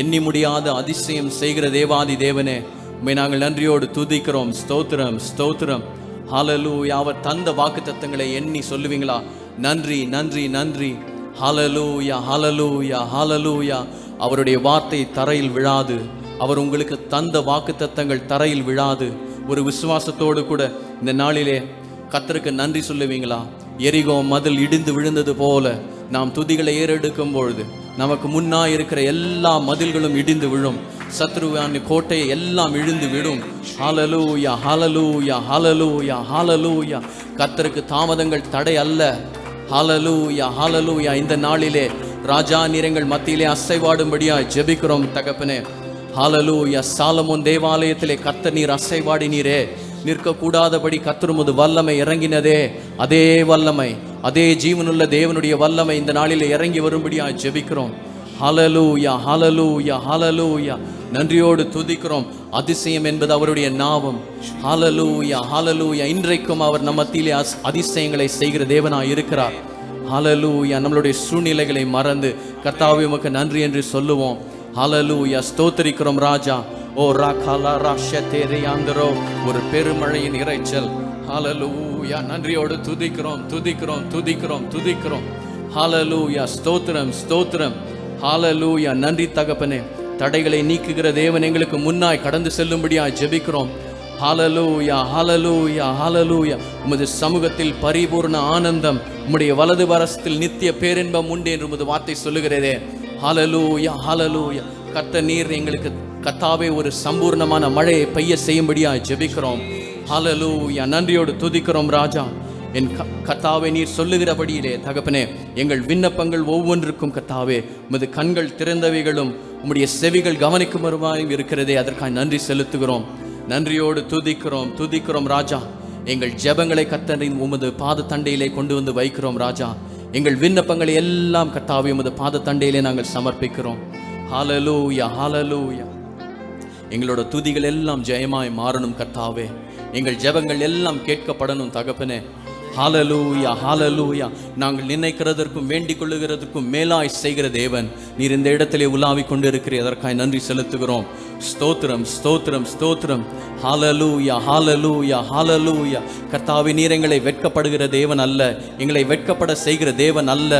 எண்ணி முடியாத அதிசயம் செய்கிற தேவாதி தேவனே, உம்மை நாங்கள் நன்றியோடு துதிக்கிறோம். ஸ்தோத்திரம், ஸ்தோத்திரம். ஹalleluya. அவர் தந்த வாக்குத்தத்தங்களை எண்ணி சொல்லுவீங்களா? நன்றி, நன்றி, நன்றி. ஹalleluya, ஹalleluya, ஹalleluya. அவருடைய வார்த்தை தரையில் விழாது. அவர் உங்களுக்கு தந்த வாக்குத்தத்தங்கள் தரையில் விழாது. ஒரு விசுவாசத்தோடு கூட இந்த நாளிலே கர்த்தருக்கு நன்றி சொல்லுவீங்களா? எரிகோ மதில் இடிந்து விழுந்தது போல நாம் துதிகளை ஏறெடுக்கும் பொழுது நமக்கு முன்னா இருக்கிற எல்லா மதில்களும் இடிந்து விழும். சத்ருவான கோட்டை எல்லாம் இழுந்து விடும். ஹalleluya, ஹalleluya, ஹalleluya, ஹalleluya. கர்த்தருக்கு தாமதங்கள் தடை அல்ல. ஹalleluya, ஹalleluya. இந்த நாளிலே ராஜா, நீர் எங்கள் மத்தியிலே அசைவாடும்படியாய் ஜெபிக்கிறோம் தகப்பனே. ஹalleluya. சாலமோன் தேவாலயத்திலே கர்த்தர் நீர் அசைவாடினீரே, நிற்கக்கூடாதபடி கர்த்தர் உமது வல்லமை இறங்கினதே, அதே வல்லமை, அதே ஜீவனுள்ள தேவனுடைய வல்லமை இந்த நாளிலே இறங்கி வரும்படியாய் ஜெபிக்கிறோம். ஹalleluya, ஹalleluya, ஹalleluya. நன்றியோடு துதிக்கிறோம். அதிசயம் என்பது அவருடைய நாமம். ஹalleluya, ஹalleluya. இன்றைக்கும் அவர் நம்ம மத்தியிலே அதிசயங்களை செய்கிற தேவனாய் இருக்கிறார். ஹalleluya. நம்மளுடைய சூழ்நிலைகளை மறந்து கர்த்தாவே உமக்கு நன்றி என்று சொல்லுவோம். ஹalleluya. ஸ்தோத்திரிக்கிறோம் ராஜா. ஓ ராகாலா ராஷதேரி ஆந்தரோ, ஒரு பெருமழையின் இரைச்சல். ஹalleluya. நன்றியோடு துதிக்கிறோம் துதிக்கிறோம் துதிக்கிறோம் துதிக்கிறோம். ஹalleluya. ஸ்தோத்திரம் ஸ்தோத்திரம். ஹalleluya. நன்றி தகப்பனே. தடைகளை நீக்குகிற தேவன் எங்களுக்கு முன்னாய் கடந்து செல்லும்படியாய் ஜெபிக்கிறோம். ஹalleluya ஹalleluya ஹalleluya. உமது சமூகத்தில் பரிபூர்ண ஆனந்தம், உம்முடைய வலது பரசத்தில் நித்திய பேரின்பம் உண்டு என்று உமது வார்த்தை சொல்லுகிறதே. ஹalleluya ஹalleluya. கர்த்தர் நீர் எங்களுக்கு கர்த்தாவே ஒரு சம்பூர்ணமான மழையை பெய்ய செய்யும்படியாய் ஜெபிக்கிறோம். ஹalleluya. நன்றியோடு துதிக்கிறோம் ராஜா. என் கர்த்தாவே நீர் சொல்லுகிறபடியிலே தகப்பனே எங்கள் விண்ணப்பங்கள் ஒவ்வொன்றுக்கும் கர்த்தாவே உமது கண்கள் திறந்தவைகளும் உம்முடைய செவிகள் கவனிக்கும் வருமாயும் இருக்கிறதே, அதற்காக நன்றி செலுத்துகிறோம். நன்றியோடு துதிக்கிறோம் துதிக்கிறோம் ராஜா. எங்கள் ஜெபங்களை கர்த்தரின் உமது பாத தண்டையிலே கொண்டு வந்து வைக்கிறோம் ராஜா. எங்கள் விண்ணப்பங்களை எல்லாம் கர்த்தாவே உமது பாத தண்டையிலே நாங்கள் சமர்ப்பிக்கிறோம். ஹalleluya ஹalleluya. எங்களோட துதிகள் எல்லாம் ஜெயமாய் மாறணும் கர்த்தாவே. எங்கள் ஜெபங்கள் எல்லாம் கேட்கப்படணும் தகப்பனே. ஹalleluya ஹalleluya. நாங்கள் நினைக்கிறதற்கும் வேண்டிக் கொள்ளுகிறதற்கும் மேலாய் செய்கிற தேவன் நீர் இந்த இடத்திலே உலாவிக் கொண்டு இருக்கிறீர், அதற்காக நன்றி செலுத்துகிறோம். ஸ்தோத்திரம் ஸ்தோத்திரம் ஸ்தோத்திரம். ஹalleluya ஹalleluya ஹalleluya. கர்த்தாவே நீர் எங்களை வெட்கப்படுகிற தேவன் அல்ல, எங்களை வெட்கப்பட செய்கிற தேவன் அல்ல.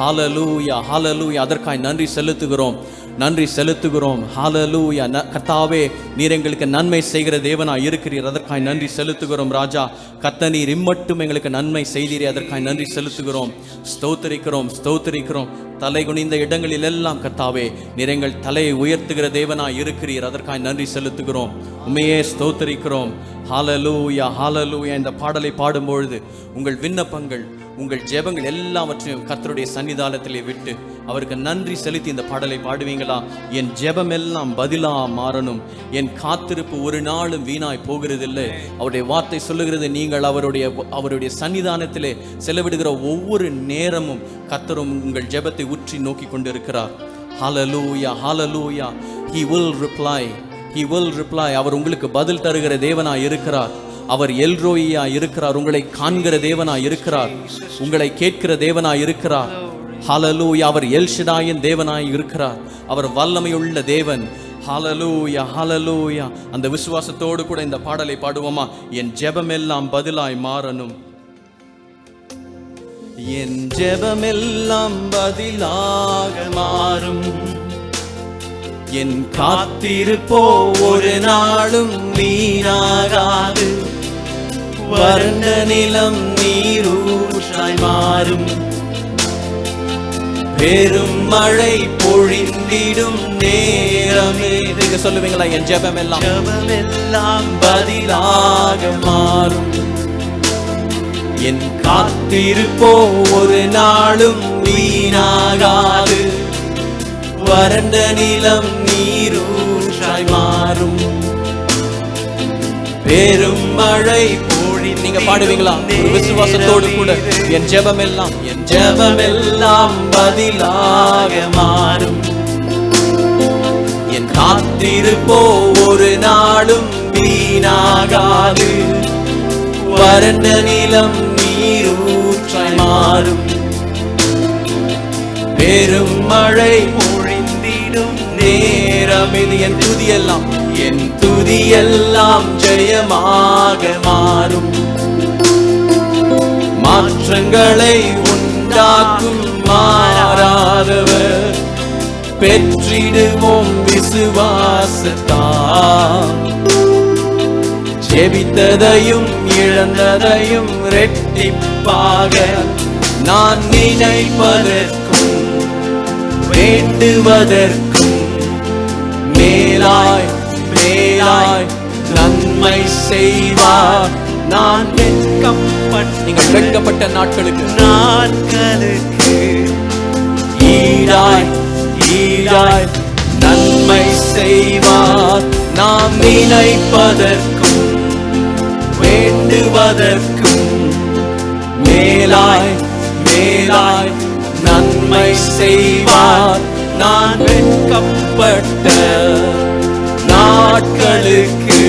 ஹalleluya ஹalleluya. அதற்காக நன்றி செலுத்துகிறோம் நன்றி செலுத்துகிறோம். ஹalleluya. கர்த்தாவே நீர் எங்களுக்கு நன்மை செய்கிற தேவனாய் இருக்கிறீர், அதற்காக நன்றி செலுத்துகிறோம் ராஜா. கர்த்தர் நீர் இம்மட்டும் எங்களுக்கு நன்மை செய்தீரே, அதற்காக நன்றி செலுத்துகிறோம். ஸ்தோத்திரிக்கிறோம் ஸ்தோத்திரிக்கிறோம். தலை குனிந்த இடங்களில் எல்லாம் கர்த்தாவே நீர் எங்கள் தலையை உயர்த்துகிற தேவனாய் இருக்கிறீர், அதற்காக நன்றி செலுத்துகிறோம். உம்மையே ஸ்தோத்திரிக்கிறோம். ஹalleluya ஹalleluya. இந்த பாடலை பாடும்பொழுது உங்கள் விண்ணப்பங்கள் உங்கள் ஜெபங்கள் எல்லாவற்றையும் கர்த்தருடைய சன்னிதானத்திலே விட்டு அவருக்கு நன்றி செலுத்தி இந்த பாடலை பாடுவீங்களா? என் ஜெபம் எல்லாம் பதிலா மாறணும், என் காத்திருப்பு ஒரு நாளும் வீணாய் போகிறதில்லை. அவருடைய வார்த்தை சொல்லுகிறது, நீங்கள் அவருடைய சன்னிதானத்திலே செலவிடுகிற ஒவ்வொரு நேரமும் கர்த்தரும் உங்கள் ஜெபத்தை உற்றி நோக்கி கொண்டிருக்கிறார். ஹalleluya ஹalleluya. he will reply. அவர் உங்களுக்கு பதில் தருகிற தேவனாய் இருக்கிறார். அவர் எல்ரோயா இருக்கிறார், உங்களை காண்கிற தேவனாய் இருக்கிறார், உங்களை கேட்கிற தேவனாய் இருக்கிறார். ஹalleluya. அவர் எல்ஷடாயின் தேவனாய் இருக்கிறார், அவர் வல்லமையுள்ள தேவன். ஹalleluya ஹalleluya. அந்த விசுவாசத்தோடு கூட இந்த பாடலை பாடுவோமா? என் ஜெபம் எல்லாம் பதிலாய் மாறணும், என் ஜெபம் எல்லாம் பதிலாக மாறும், என் காத்திருப்போ ஒரு நாளும் வீணாகாது, வறண்ட நிலம் நீரூற்றாய் மாறும், பெரும் மழை பொழிந்திடும் நேரமே. நீங்க சொல்லுவீங்களா? என் ஜெபம் எல்லாம் பதிலாக மாறும், என் காத்திருப்போ ஒரு நாளும் வீணாகாது, வறண்ட நிலம் நீரூற்றாய் மாறும், பெரும் மழை பொழி. நீங்க பாடுவீங்களா? ஒரு விசுவாசத்தோடு கூட என் ஜெபம் எல்லாம் பதிலாக மாறும், என் காத்திருப்போ ஒரு நாளும் வீணாகாது, வறண்ட நிலம் நீரூற்றாய் மாறும், பெரும் மழை பொழிந்திடும் நேரம் இது. என் துதியெல்லாம் ஜெயமாக மாறும், மாற்றங்களை உண்டாக்கும் மாறாதவர், பெற்றிடுவோம் விசுவாசத்தால், ஜெபித்ததையும் இழந்ததையும் ரெட்டிப்பாக நான் நினைப்பதற்கும் வேண்டுவதற்கும் மேலாய் நன்மை செய்வார். நான் நீங்கள் வெட்கப்பட்ட நாட்களுக்கு ஈடாய் நன்மை செய்வார். நாம் நினைப்பதற்கும் வேண்டுவதற்கும் மேலாய் நன்மை செய்வார். நான் வெட்கப்பட்ட நாட்களுக்கு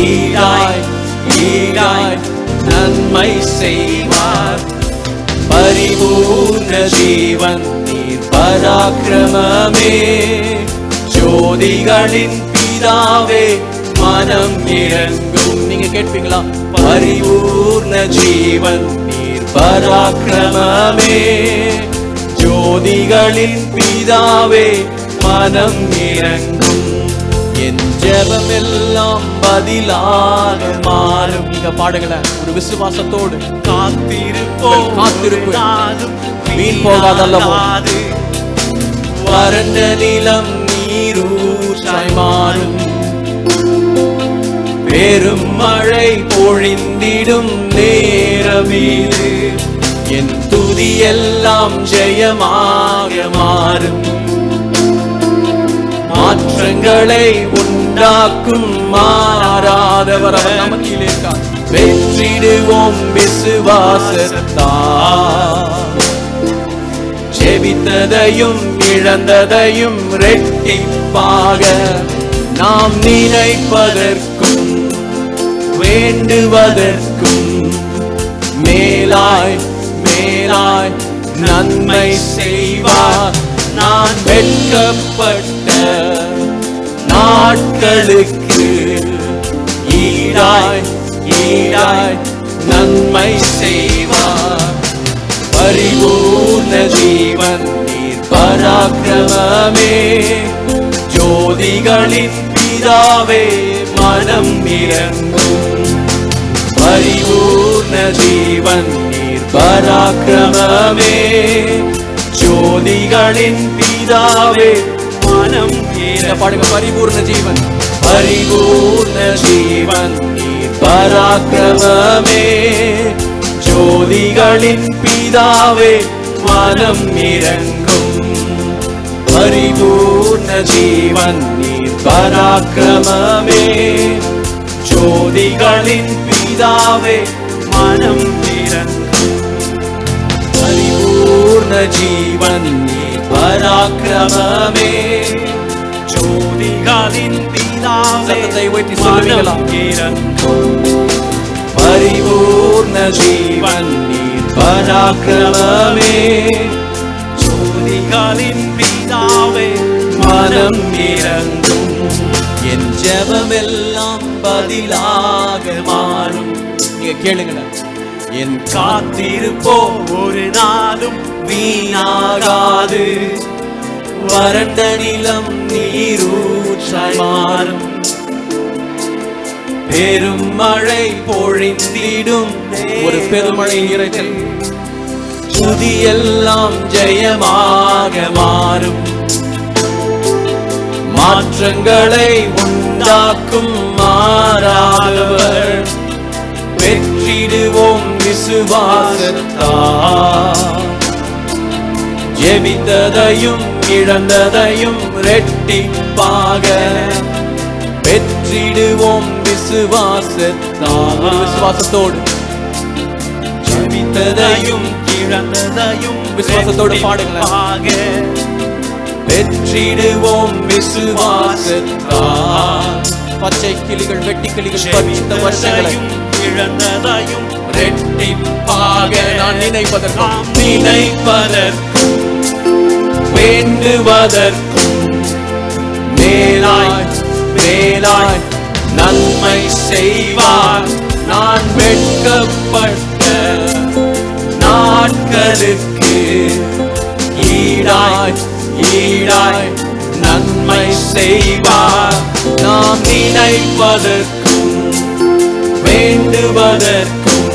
ஈடாய் நன்மை செய்வார். பரிபூர்ண ஜீவன் நீர் பராக்கிரமமே, ஜோதிகளின் பிதாவே மனம் இறங்கும். நீங்க கேட்பீங்களா? பரிபூர்ண ஜீவன் நீர் பராக்கிரமமே, ஜோதிகளின் பிதாவே மனம் இறங்கும். என் ஜெபமெல்லாம் பதிலாக மாறும். நீங்க பாடுங்கள ஒரு விசுவாசத்தோடு. காத்திருப்பு வீண் போகாதல்லவோ, வறண்ட நிலம் நீரூற்றாய் மாறும். பெரும் மழை பொழிந்திடும் நேரமீது என் துதியெல்லாம் ஜெயமாக மாறும். மாற்றங்களை உண்டாக்கும் மாறாதவர் அவர் நமக்கில் இருக்கார். வெற்றிடுவோம் விசுவாசத்தால், ஜெபித்ததையும் இழந்ததையும் ரெட்டிப்பாக நாம் நினைப்பதற்கும் வேண்டுவதற்கும் மேலாய் மேலாய் நன்மை செய்வார். நான் வெட்கப்பட்ட நாட்களுக்கு ஈடாய் ஈடாய் நன்மை செய்வார். பரிபூர்ண ஜீவன் நீர் பராக்கிரமமே, ஜோதிகளின் பிதாவே மனம் இறங்கும். பரிபூர்ண ஜீவன் நீர் பராக்கிரமமே, ஜோதிகளின் பிதாவே மனம் இறங்கும். பாடுங்க. பரிபூர்ண ஜீவன், பரிபூர்ண ஜீவன் நீர் பராக்கிரமமே, ஜோதிகளின் பிதாவே மனம் இறங்கும். பரிபூர்ண ஜீவன் நீர் பராக்கிரமமே, ஜோதிகளின் பிதாவே மனம் இறங்கும். பரிபூர்ண ஜீவன் நீர் பராக்கிரமமே, ஜோதிகளின் பிதாவே மனம் இறங்கும். பரிபூர்ண ஜீவன் நீர் பராக்கிரமமே, ஜோதிகளின் பிதாவே மனம் இறங்கும். என் ஜெபமெல்லாம் பதிலாக மாறும். நீங்க கேளுங்களேன். என் காத்திருப்போ ஒரு நாளும் வீணாகாது, வறண்ட நிலம் நீரூற்றாய் மாறும். பெரும் மழை பொழிந்திடும் ஒரு பெருமழை இறைச்சல், துதியெல்லாம் ஜெயமாக மாறும். மாற்றங்களை உண்டாக்கும் மாறாதவர், வெற்றிடுவோம் விசுவாசத்தால். ஜெபித்ததையும் இழந்ததையும் ரெட்டிப்பாக வெற்றிடுவோம் விசுவாசத்தால். விசுவாசத்தோடு ஜெபித்ததையும் இழந்ததையும் விசுவாசத்தோடு பாடுங்களாக வெற்றிடுவோம் விசுவாசத்தால். பச்சை கிளிகள் வெட்டி கிளிகள் பறித்த வருஷங்களையும் இழந்ததையும் ரெட்டிப்பாக நான் நினைப்பதற்கும் வேண்டுவதற்கும் மேலாய் மேலாய் நன்மை செய்வார். நான் வெட்கப்பட்ட நாட்களுக்கு ஈடாய் ஈடாய் நன்மை செய்வார். நாம் நினைப்பதற்கும் வேண்டுவதற்கும்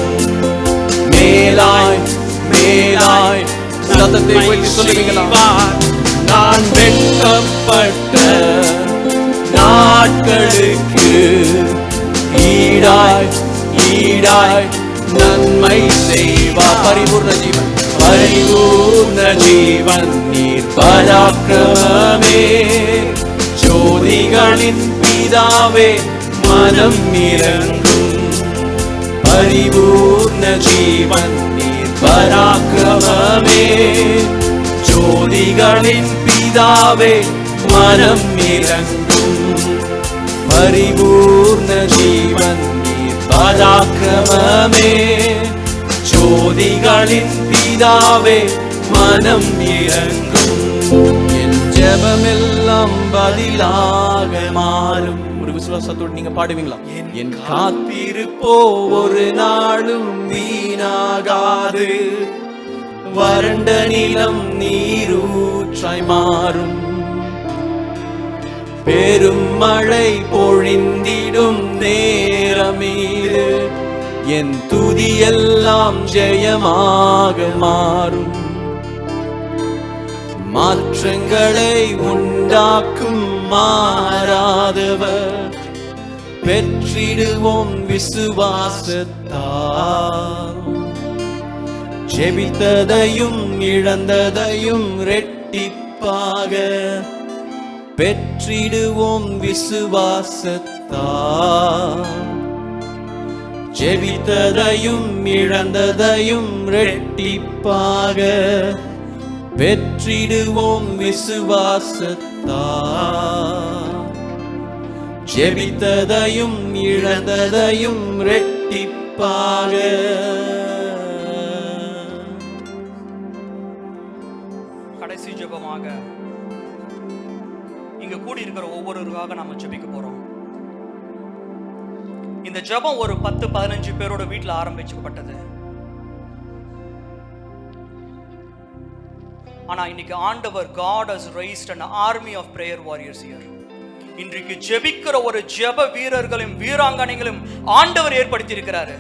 மேலாய் மேலாய் சத்தத்தை உயர்த்தி சொல்லுவீங்களா? நான் வெட்கப்பட்ட நாட்களுக்கு ஈடாய் ஈடாய் நன்மை செய்வார். பரிபூர்ண ஜீவன், பரிபூர்ண ஜீவன் நீர் பராக்கிரமமே, ஜோதிகளின் பிதாவே மனம் இறங்கும். பரிபூர்ண ஜீவன் நீர் பராக்கிரமமே, ஜோதிகளின் பிதாவே மனம் இறங்கும். பரிபூர்ண ஜீவன் நீர் பராக்கிரமமே, ஜோதிகளின் பிதாவே மனம் இறங்கும், என் ஜெபமெல்லாம் பதிலாக மாறும். ஒரு விசுவாசத்தோடு நீங்க பாடுவீங்களா? என் காத்திருப்போ ஒரு நாளும் வீணாகாது, வறண்ட நிலம் நீரூற்றாய் மாறும், பெரும் மழை பொழிந்திடும் நேரமீது என் துதியெல்லாம் ஜெயமாக மாறும். மாற்றங்களை உண்டாக்கும் மாறாதவர், பெற்றிடுவோம் விசுவாசத்தால். ஜெபித்ததையும் இழந்ததையும் ரெட்டிப்பாக பெற்றிடுவோம் விசுவாசத்தால். ஜெபித்ததையும் இழந்ததையும் ரெட்டிப்பாக பெற்றிடுவோம் விசுவாசத்தால். ஜெபித்ததையும் இழந்ததையும் ரெட்டிப்பாக. கடைசி ஜெபமாக இங்க கூடி இருக்கிற ஒவ்வொருவருக்காக நாம ஜெபிக்க போறோம். இந்த ஜெபம் ஒரு 10-15 பேரோட வீட்டுல ஆரம்பிக்கப்பட்டது. ஆனா இன்னைக்கு ஆண்டவர் God has raised an army of prayer warriors here. இன்றைக்கு ஜெபிக்கிற ஒரு ஜெப வீரர்களும் வீராங்கனைகளும் ஆண்டவர் ஏற்படுத்தி இருக்கிறாரு.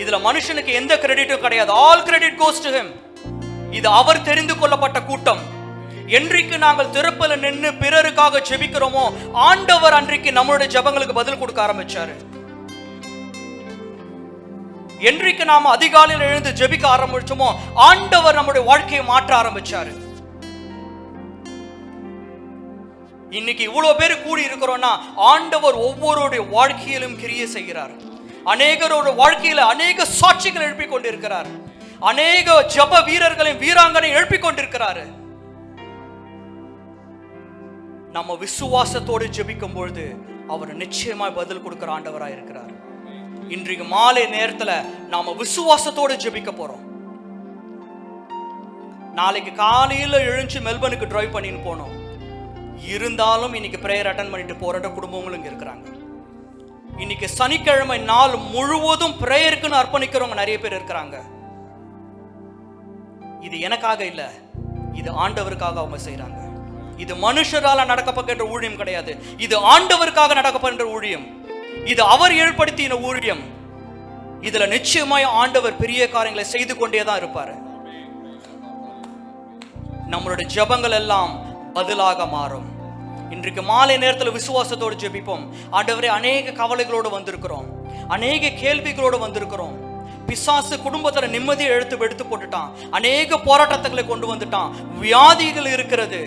இதுல மனுஷனுக்கு எந்த கிரெடிட்டும் கிடையாது. All credit goes to him. இது அவர் தெரிந்து கொள்ளப்பட்ட கூட்டம். என்றைக்கு நாங்கள் திறப்பில் நின்று பிறருக்காக ஜெபிக்கிறோமோ ஆண்டவர் அன்றைக்கு நம்மளுடைய ஜெபங்களுக்கு பதில் கொடுக்க ஆரம்பிச்சாரு. என்றைக்கு நாம அதிகாலையில் எழுந்து ஜெபிக்க ஆரம்பிச்சோமோ ஆண்டவர் நம்முடைய வாழ்க்கையை மாற்ற ஆரம்பிச்சாரு. இன்னைக்கு இவ்வளவு பேர் கூடி இருக்கிறோம்னா ஆண்டவர் ஒவ்வொருடைய வாழ்க்கையிலும் கிரியை செய்கிறார். அநேகரோட வாழ்க்கையில அநேக சாட்சிகள் எழுப்பிக் கொண்டிருக்கிறார். அநேக ஜெப வீரர்களையும் வீராங்கனை எழுப்பிக் கொண்டிருக்கிறாரு. நம்ம விசுவாசத்தோடு ஜெபிக்கும் பொழுது அவர் நிச்சயமாய் பதில் கொடுக்கிற ஆண்டவராய் இருக்கிறார். இன்றைக்கு மாலை நேரத்துல நாம விசுவாசத்தோடு ஜெபிக்க போறோம். நாளைக்கு காலையில எழுந்து மெல்பர்னுக்கு டிரைவ் பண்ணின்னு போனோம். இருந்தாலும் இன்னைக்கு பிரேயர் அட்டன் பண்ணிட்டு போற குடும்பங்களும் இங்க இருக்கிறாங்க. இன்னைக்கு சனிக்கிழமை நாள் முழுவதும் பிரேயருக்குன்னு அர்ப்பணிக்கிறவங்க நிறைய பேர் இருக்கிறாங்க. இது எனக்காக இல்ல, இது ஆண்டவருக்காக அவங்க செய்யறாங்க. இது மனுஷரால நடக்கப்படுகின்ற ஊழியம் கிடையாது. இது ஆண்டவருக்காக நடக்கப்படுகின்ற ஊழியம். இது அவர் ஏற்படுத்தின ஊழியம். இதுல நிச்சயமாய் ஆண்டவர் பெரிய காரியங்களை செய்து கொண்டேதான் இருப்பாரு. நம்மளுடைய ஜெபங்கள் எல்லாம் பதிலாக மாறும். இன்றைக்கு மாலை நேரத்தில் விசுவாசத்தோடு ஜெபிப்போம். ஆண்டவரே, அநேக கவலைகளோடு வந்திருக்கிறோம், அநேக கேள்விகளோடு வந்திருக்கிறோம். பிசாசு குடும்பத்துல நிம்மதியை எடுத்து போட்டுட்டான், அநேக போராட்டங்களை கொண்டு வந்துட்டான், வியாதிகள் இருக்கிறது.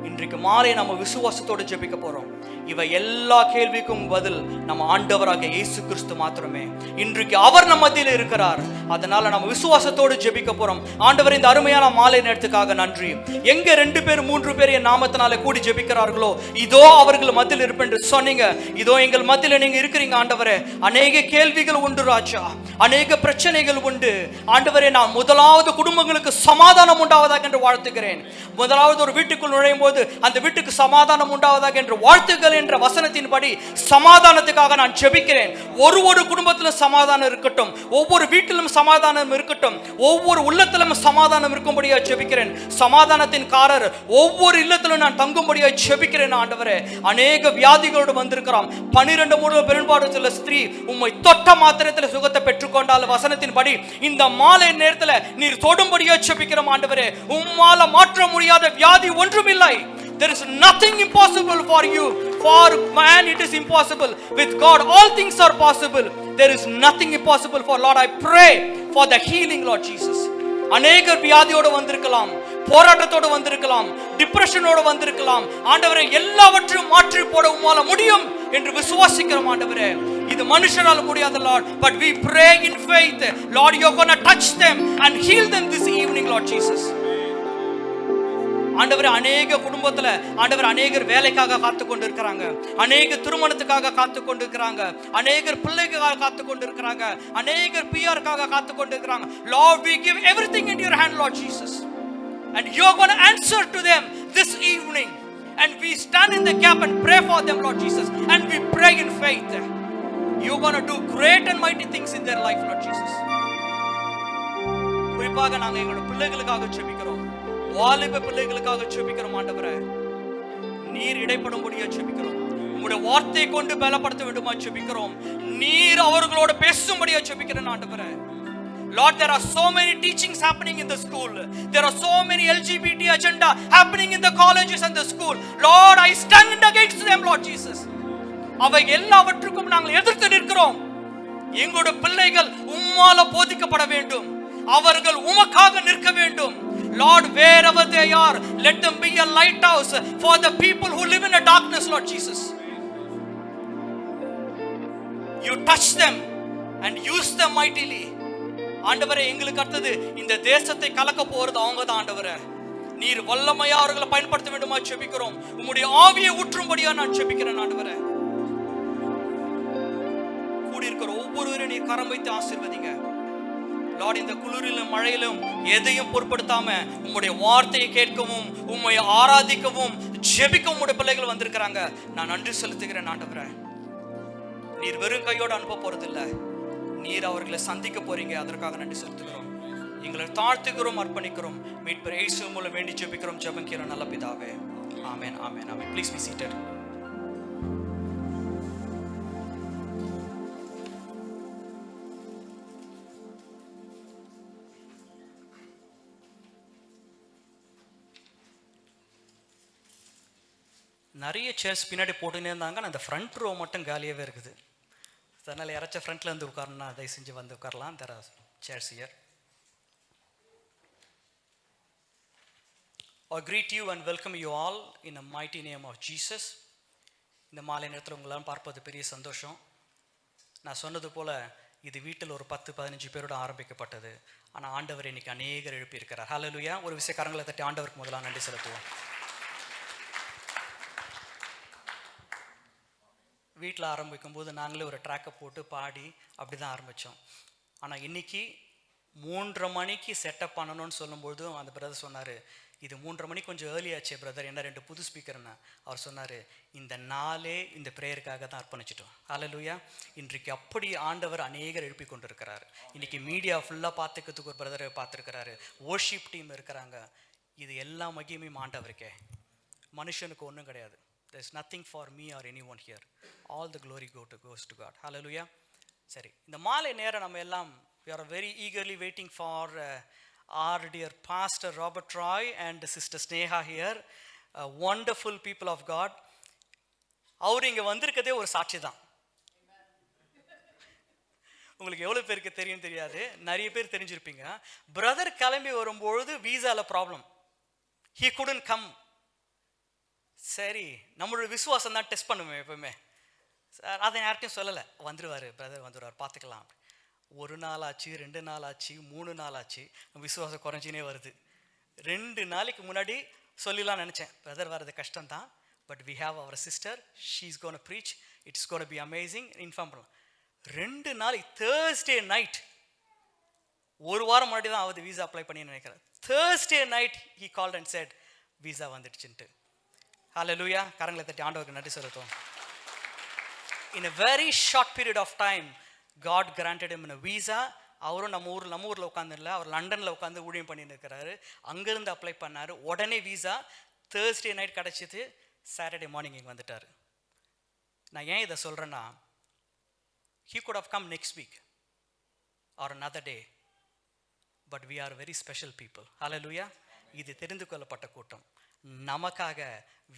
இன்றைக்கு மாலை நம்ம விசுவாசத்தோடு ஜெபிக்க போறோம். இவை எல்லா கேள்விக்கும் பதில் நம்ம ஆண்டவராக இயேசு கிறிஸ்து மாத்திரமே. இன்றைக்கு அவர் நம்ம மத்தியில் இருக்கிறார். அதனால நம்ம விசுவாசத்தோடு ஜெபிக்க போறோம். ஆண்டவர், இந்த அருமையான மாலை நேரத்துக்காக நன்றி. எங்க 2 பேர் 3 பேர் என் நாமத்தினால கூடி ஜெபிக்கிறார்களோ இதோ அவர்கள் மத்தியில் இருப்பேன் என்று சொன்னீங்க. இதோ எங்கள் மத்தியில் நீங்க இருக்கிறீங்க ஆண்டவரே. அநேக கேள்விகள் உண்டு ராஜா, அநேக பிரச்சனைகள் உண்டு ஆண்டவரே. நான் முதலாவது குடும்பங்களுக்கு சமாதானம் உண்டாவதாக என்று வாழ்த்துகிறேன். முதலாவது ஒரு வீட்டுக்குள் நுழையும் போது அந்த வீட்டுக்கு சமாதானம் உண்டாவதாக என்று வாழ்த்துகள் என்ற வசனத்தின்படி சமாதானத்துக்காக நான் ஜெபிக்கிறேன். ஒரு குடும்பத்திலும் சமாதானம் இருக்கட்டும், ஒவ்வொரு வீட்டிலும் சமாதானம் இருக்கட்டும், ஒவ்வொரு உள்ளத்திலும் சமாதானம் இருக்கும்படியா ஜெபிக்கிறேன். சமாதானத்தின் காரர் ஒவ்வொரு இல்லத்திலும் நான் தங்கும்படியா ஜெபிக்கிறேன் ஆண்டவரே. அநேக வியாதிகளோடு வந்திருக்கிறோம். 12 பெரும்பாடு ஸ்திரீ உம்மை தொட்ட மாத்திரத்தில் சுகத்தை பெற்றுக்கொண்டால் வசனத்தின்படி இந்த மாலை நேரத்தில் நீர் தொடும்படியா ஜெபிக்கிறோம் ஆண்டவரே. உம்மால மாற்ற முடியாத வியாதி ஒன்றுமில்லை. There is nothing impossible for you. For man it is impossible. With God all things are possible. There is nothing impossible for Lord. I pray for the healing, Lord Jesus. அநேகர் வியாதியோடு வந்திருக்கலாம், போராட்டத்தோடு வந்திருக்கலாம், டிப்ரெஷனோடு வந்திருக்கலாம். ஆண்டவரே, எல்லாவற்றையும் மாற்றி போட உம்மால முடியும் என்று விசுவாசிக்கிறோம் ஆண்டவரே. இது மனுஷரால் முடியாத Lord, but we pray in faith. Lord, you're going to touch them and heal them this evening, Lord Jesus. ஆண்டவர் அநேக குடும்பத்துல ஆண்டவர் அநேகர் வேலைக்காக காத்து கொண்டு இருக்கிறாங்க, அநேக திருமணத்துக்காக காத்து கொண்டு இருக்கிறாங்க, அநேகர் பிள்ளைக்காக காத்து கொண்டு இருக்கிறாங்க, அநேகர் பிஆர்க்காக காத்து கொண்டு இருக்கிறாங்க. Lord, we give everything into your hand, Lord Jesus, and you're going to answer to them this evening, and we stand in the gap and pray for them, Lord Jesus, and we pray in faith. You're going to do great and mighty things in their life, Lord Jesus. குறிப்பாக நாங்க எங்களோட பிள்ளைகளுக்காக ஜெபிக்கிறோம், வாலிப பிள்ளைகளுக்காக ஜெபிக்கிறோம். ஆண்டவரே, நீர் இடைப்படும்படியா ஜெபிக்கிறோம். உம்முடைய வார்த்தையை கொண்டு பலப்படுத்த வேண்டுமா ஜெபிக்கிறோம். நீர் அவர்களோட பேசும்படியா ஜெபிக்கிறேன் ஆண்டவரே. Lord, there are so many teachings happening in the school. There are so many LGBT agenda happening in the colleges and the school. Lord, I stand against them, Lord Jesus. அவை எல்லாவற்றுக்கும் நாங்கள் எதிர்த்து நிற்கிறோம். எங்களுடைய பிள்ளைகள் உம்மால போதிக்கப்பட வேண்டும், அவர்கள் உமக்காக நிற்க வேண்டும். Lord, wherever they are, let them be a lighthouse for the people who live in a darkness, Lord Jesus. You touch them and use them mightily. ஆண்டவரே, எங்களுக்கு அடுத்தது இந்த தேசத்தை கலக்க போறது அவங்க தான். ஆண்டவரே, நீர் வல்லமையா அவர்களை பயன்படுத்த வேண்டுமா ஜெபிக்கிறோம். உம்முடைய ஆவியை ஊற்றும்படியா நான் ஜெபிக்கிறேன் ஆண்டவரே. கூடியிருக்கிற ஒவ்வொருவரையும் நீர் கரம் வைத்து ஆசீர்வதிங்க. லார்ட், இந்த குளிரிலும் மழையிலும் எதையும் பொருட்படுத்தாம உம்முடைய வார்த்தையை கேட்கவும் உம்மை ஆராதிக்கவும் ஜெபிக்கவும் உம்முடைய பிள்ளைகள் வந்திருக்கிறாங்க. நான் நன்றி செலுத்துகிறேன் ஆண்டவரே. நீர் வெறும் கையோடு அனுப்ப போறதில்லை, நீர் அவர்களை சந்திக்க போறீங்க. அதற்காக நன்றி செலுத்துகிறோம். எங்களை தாழ்த்துகிறோம், அர்ப்பணிக்கிறோம். மீட்பர் இயேசு மூலம் வேண்டி ஜெபிக்கிறோம், ஜெபங்கிற நல்ல பிதாவே. Amen, amen, amen. Please be seated. நிறைய சேர்ஸ் பின்னாடி போட்டுன்னே இருந்தாங்க. அந்த ஃப்ரண்ட் ரோ மட்டும் காலியாகவே இருக்குது. அதனால் யாராச்சும் ஃப்ரண்ட்டில் வந்து உட்காரணும்னா தயவு செஞ்சு வந்து உட்காரலாம். There are chairs here. I greet you and welcome you all in the mighty name of Jesus. இந்த மாலை நேரத்தில் உங்களாம் பார்ப்பது பெரிய சந்தோஷம். நான் சொன்னது போல் இது வீட்டில் ஒரு 10-15 பேரோட ஆரம்பிக்கப்பட்டது. ஆனால் ஆண்டவர் இன்னைக்கு அநேகர் எழுப்பியிருக்கிறார். ஹல்லேலூயா. ஒரு விஷயக்காரங்களை தட்டி ஆண்டவருக்கு முதலாக நன்றி செலுத்துவோம். வீட்டில் ஆரம்பிக்கும் போது நாங்களே ஒரு ட்ராக்கை போட்டு பாடி அப்படி தான் ஆரம்பித்தோம். ஆனால் இன்றைக்கி 3:30 மணிக்கு செட்டப் பண்ணணும்னு சொல்லும்போது அந்த பிரதர் சொன்னார், இது 3:30 மணிக்கு கொஞ்சம் ஏர்லி ஆச்சே பிரதர், என்ன 2 புது ஸ்பீக்கர்னு. அவர் சொன்னார், இந்த நாளே இந்த ப்ரேயருக்காக தான் அர்ப்பணிச்சிட்டோம். ஹல்லேலூயா. இன்றைக்கு அப்படி ஆண்டவர் அநேகர் எழுப்பி கொண்டு இருக்கிறார். இன்றைக்கி மீடியா ஃபுல்லாக பார்த்துக்கிறதுக்கு ஒரு பிரதரை பார்த்துருக்கிறாரு, வொர்ஷிப் டீம் இருக்கிறாங்க. இது எல்லா மகிமையும் ஆண்டவருக்கே, மனுஷனுக்கு ஒன்றும் கிடையாது. There is nothing for me or anyone here. All the glory goes to God. Hallelujah. சரி, இந்த மாலை நேரம் நம்ம எல்லாம் we are very eagerly waiting for our dear pastor Robert Troy and sister Sneha here, wonderful people of God. அவர் இங்கே வந்திருக்கதே ஒரு சாட்சி தான். உங்களுக்கு எவ்வளோ பேருக்கு தெரியும் தெரியாது, நிறைய பேர் தெரிஞ்சிருப்பீங்க. பிரதர் கிளம்பி வரும்பொழுது வீசாவில் ப்ராப்ளம், he couldn't come. சரி, நம்மளோட விசுவாசம் தான் டெஸ்ட் பண்ணுவேன் எப்பவுமே. சார் அதை யார்கிட்டையும் சொல்லலை, வந்துடுவார் பிரதர் வந்துடுவார், பார்த்துக்கலாம். 1 நாள் ஆச்சு, 2 நாள் ஆச்சு, 3 நாள் ஆச்சு, விசுவாசம் குறைஞ்சினே வருது. 2 நாளைக்கு முன்னாடி சொல்லலாம் நினச்சேன், பிரதர் வர்றது கஷ்டம்தான், but we have our sister, she is gonna preach, it's gonna be amazing, inform பண்ணலாம். 2 நாளைக்கு தேர்ஸ்டே நைட், 1 வாரம் முன்னாடி தான் ஆகுது வீசா அப்ளை பண்ணி நினைக்கிறேன். Thursday night he called and said visa வந்துடுச்சுன்ட்டு. ஹல்லேலூயா. கரங்களை தட்டி ஆண்டவருக்கு நன்றி செலுத்துவோம். In a very short period of time, God granted him a visa. அவரும் நம்ம ஊரில் உட்காந்துல, அவர் லண்டனில் உட்காந்து ஊழியம் பண்ணிட்டு இருக்கிறாரு. அங்கேருந்து அப்ளை பண்ணார், உடனே வீசா தேர்ஸ்டே நைட் கிடச்சிது. சாட்டர்டே மார்னிங் இங்கே வந்துட்டார். நான் ஏன் இதை சொல்கிறேன்னா, he could have come next week or another day, but we are very special people. Hallelujah. இது தெரிந்து கொள்ளப்பட்ட கூட்டம். நமக்காக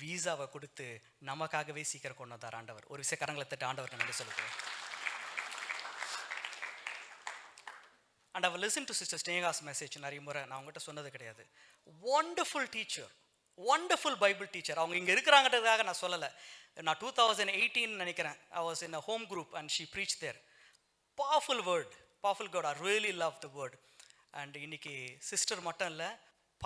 வீசாவை கொடுத்து நமக்காகவே சீக்கிரம் கொண்டு வந்தார் ஆண்டவர். ஒரு விஷயம் கரங்களை தட்டு ஆண்டவருக்கு நன்றி சொல்லுவோம். And I have listened to Sister Sneha's message நிறைய முறை. நான் அவங்ககிட்ட சொன்னது கிடையாது. Wonderful teacher, wonderful Bible teacher. அவங்க இங்கே இருக்கிறாங்கிறதுக்காக நான் சொல்லலை. நான் 2018 நினைக்கிறேன், I was in a home group and she preached there. Powerful word, powerful God. I really love the word. And இன்னைக்கு சிஸ்டர் மட்டும் இல்லை,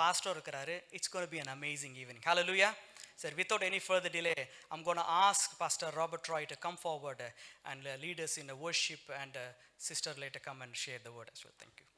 பாஸ்டர் இருக்கிறாரு. It's gonna B an amazing evening. Hallelujah. Sir, without any further delay, I'm going to ask Pastor Robert Troy to come forward and lead us in the worship, and Sister later come and share the word as well. Thank you.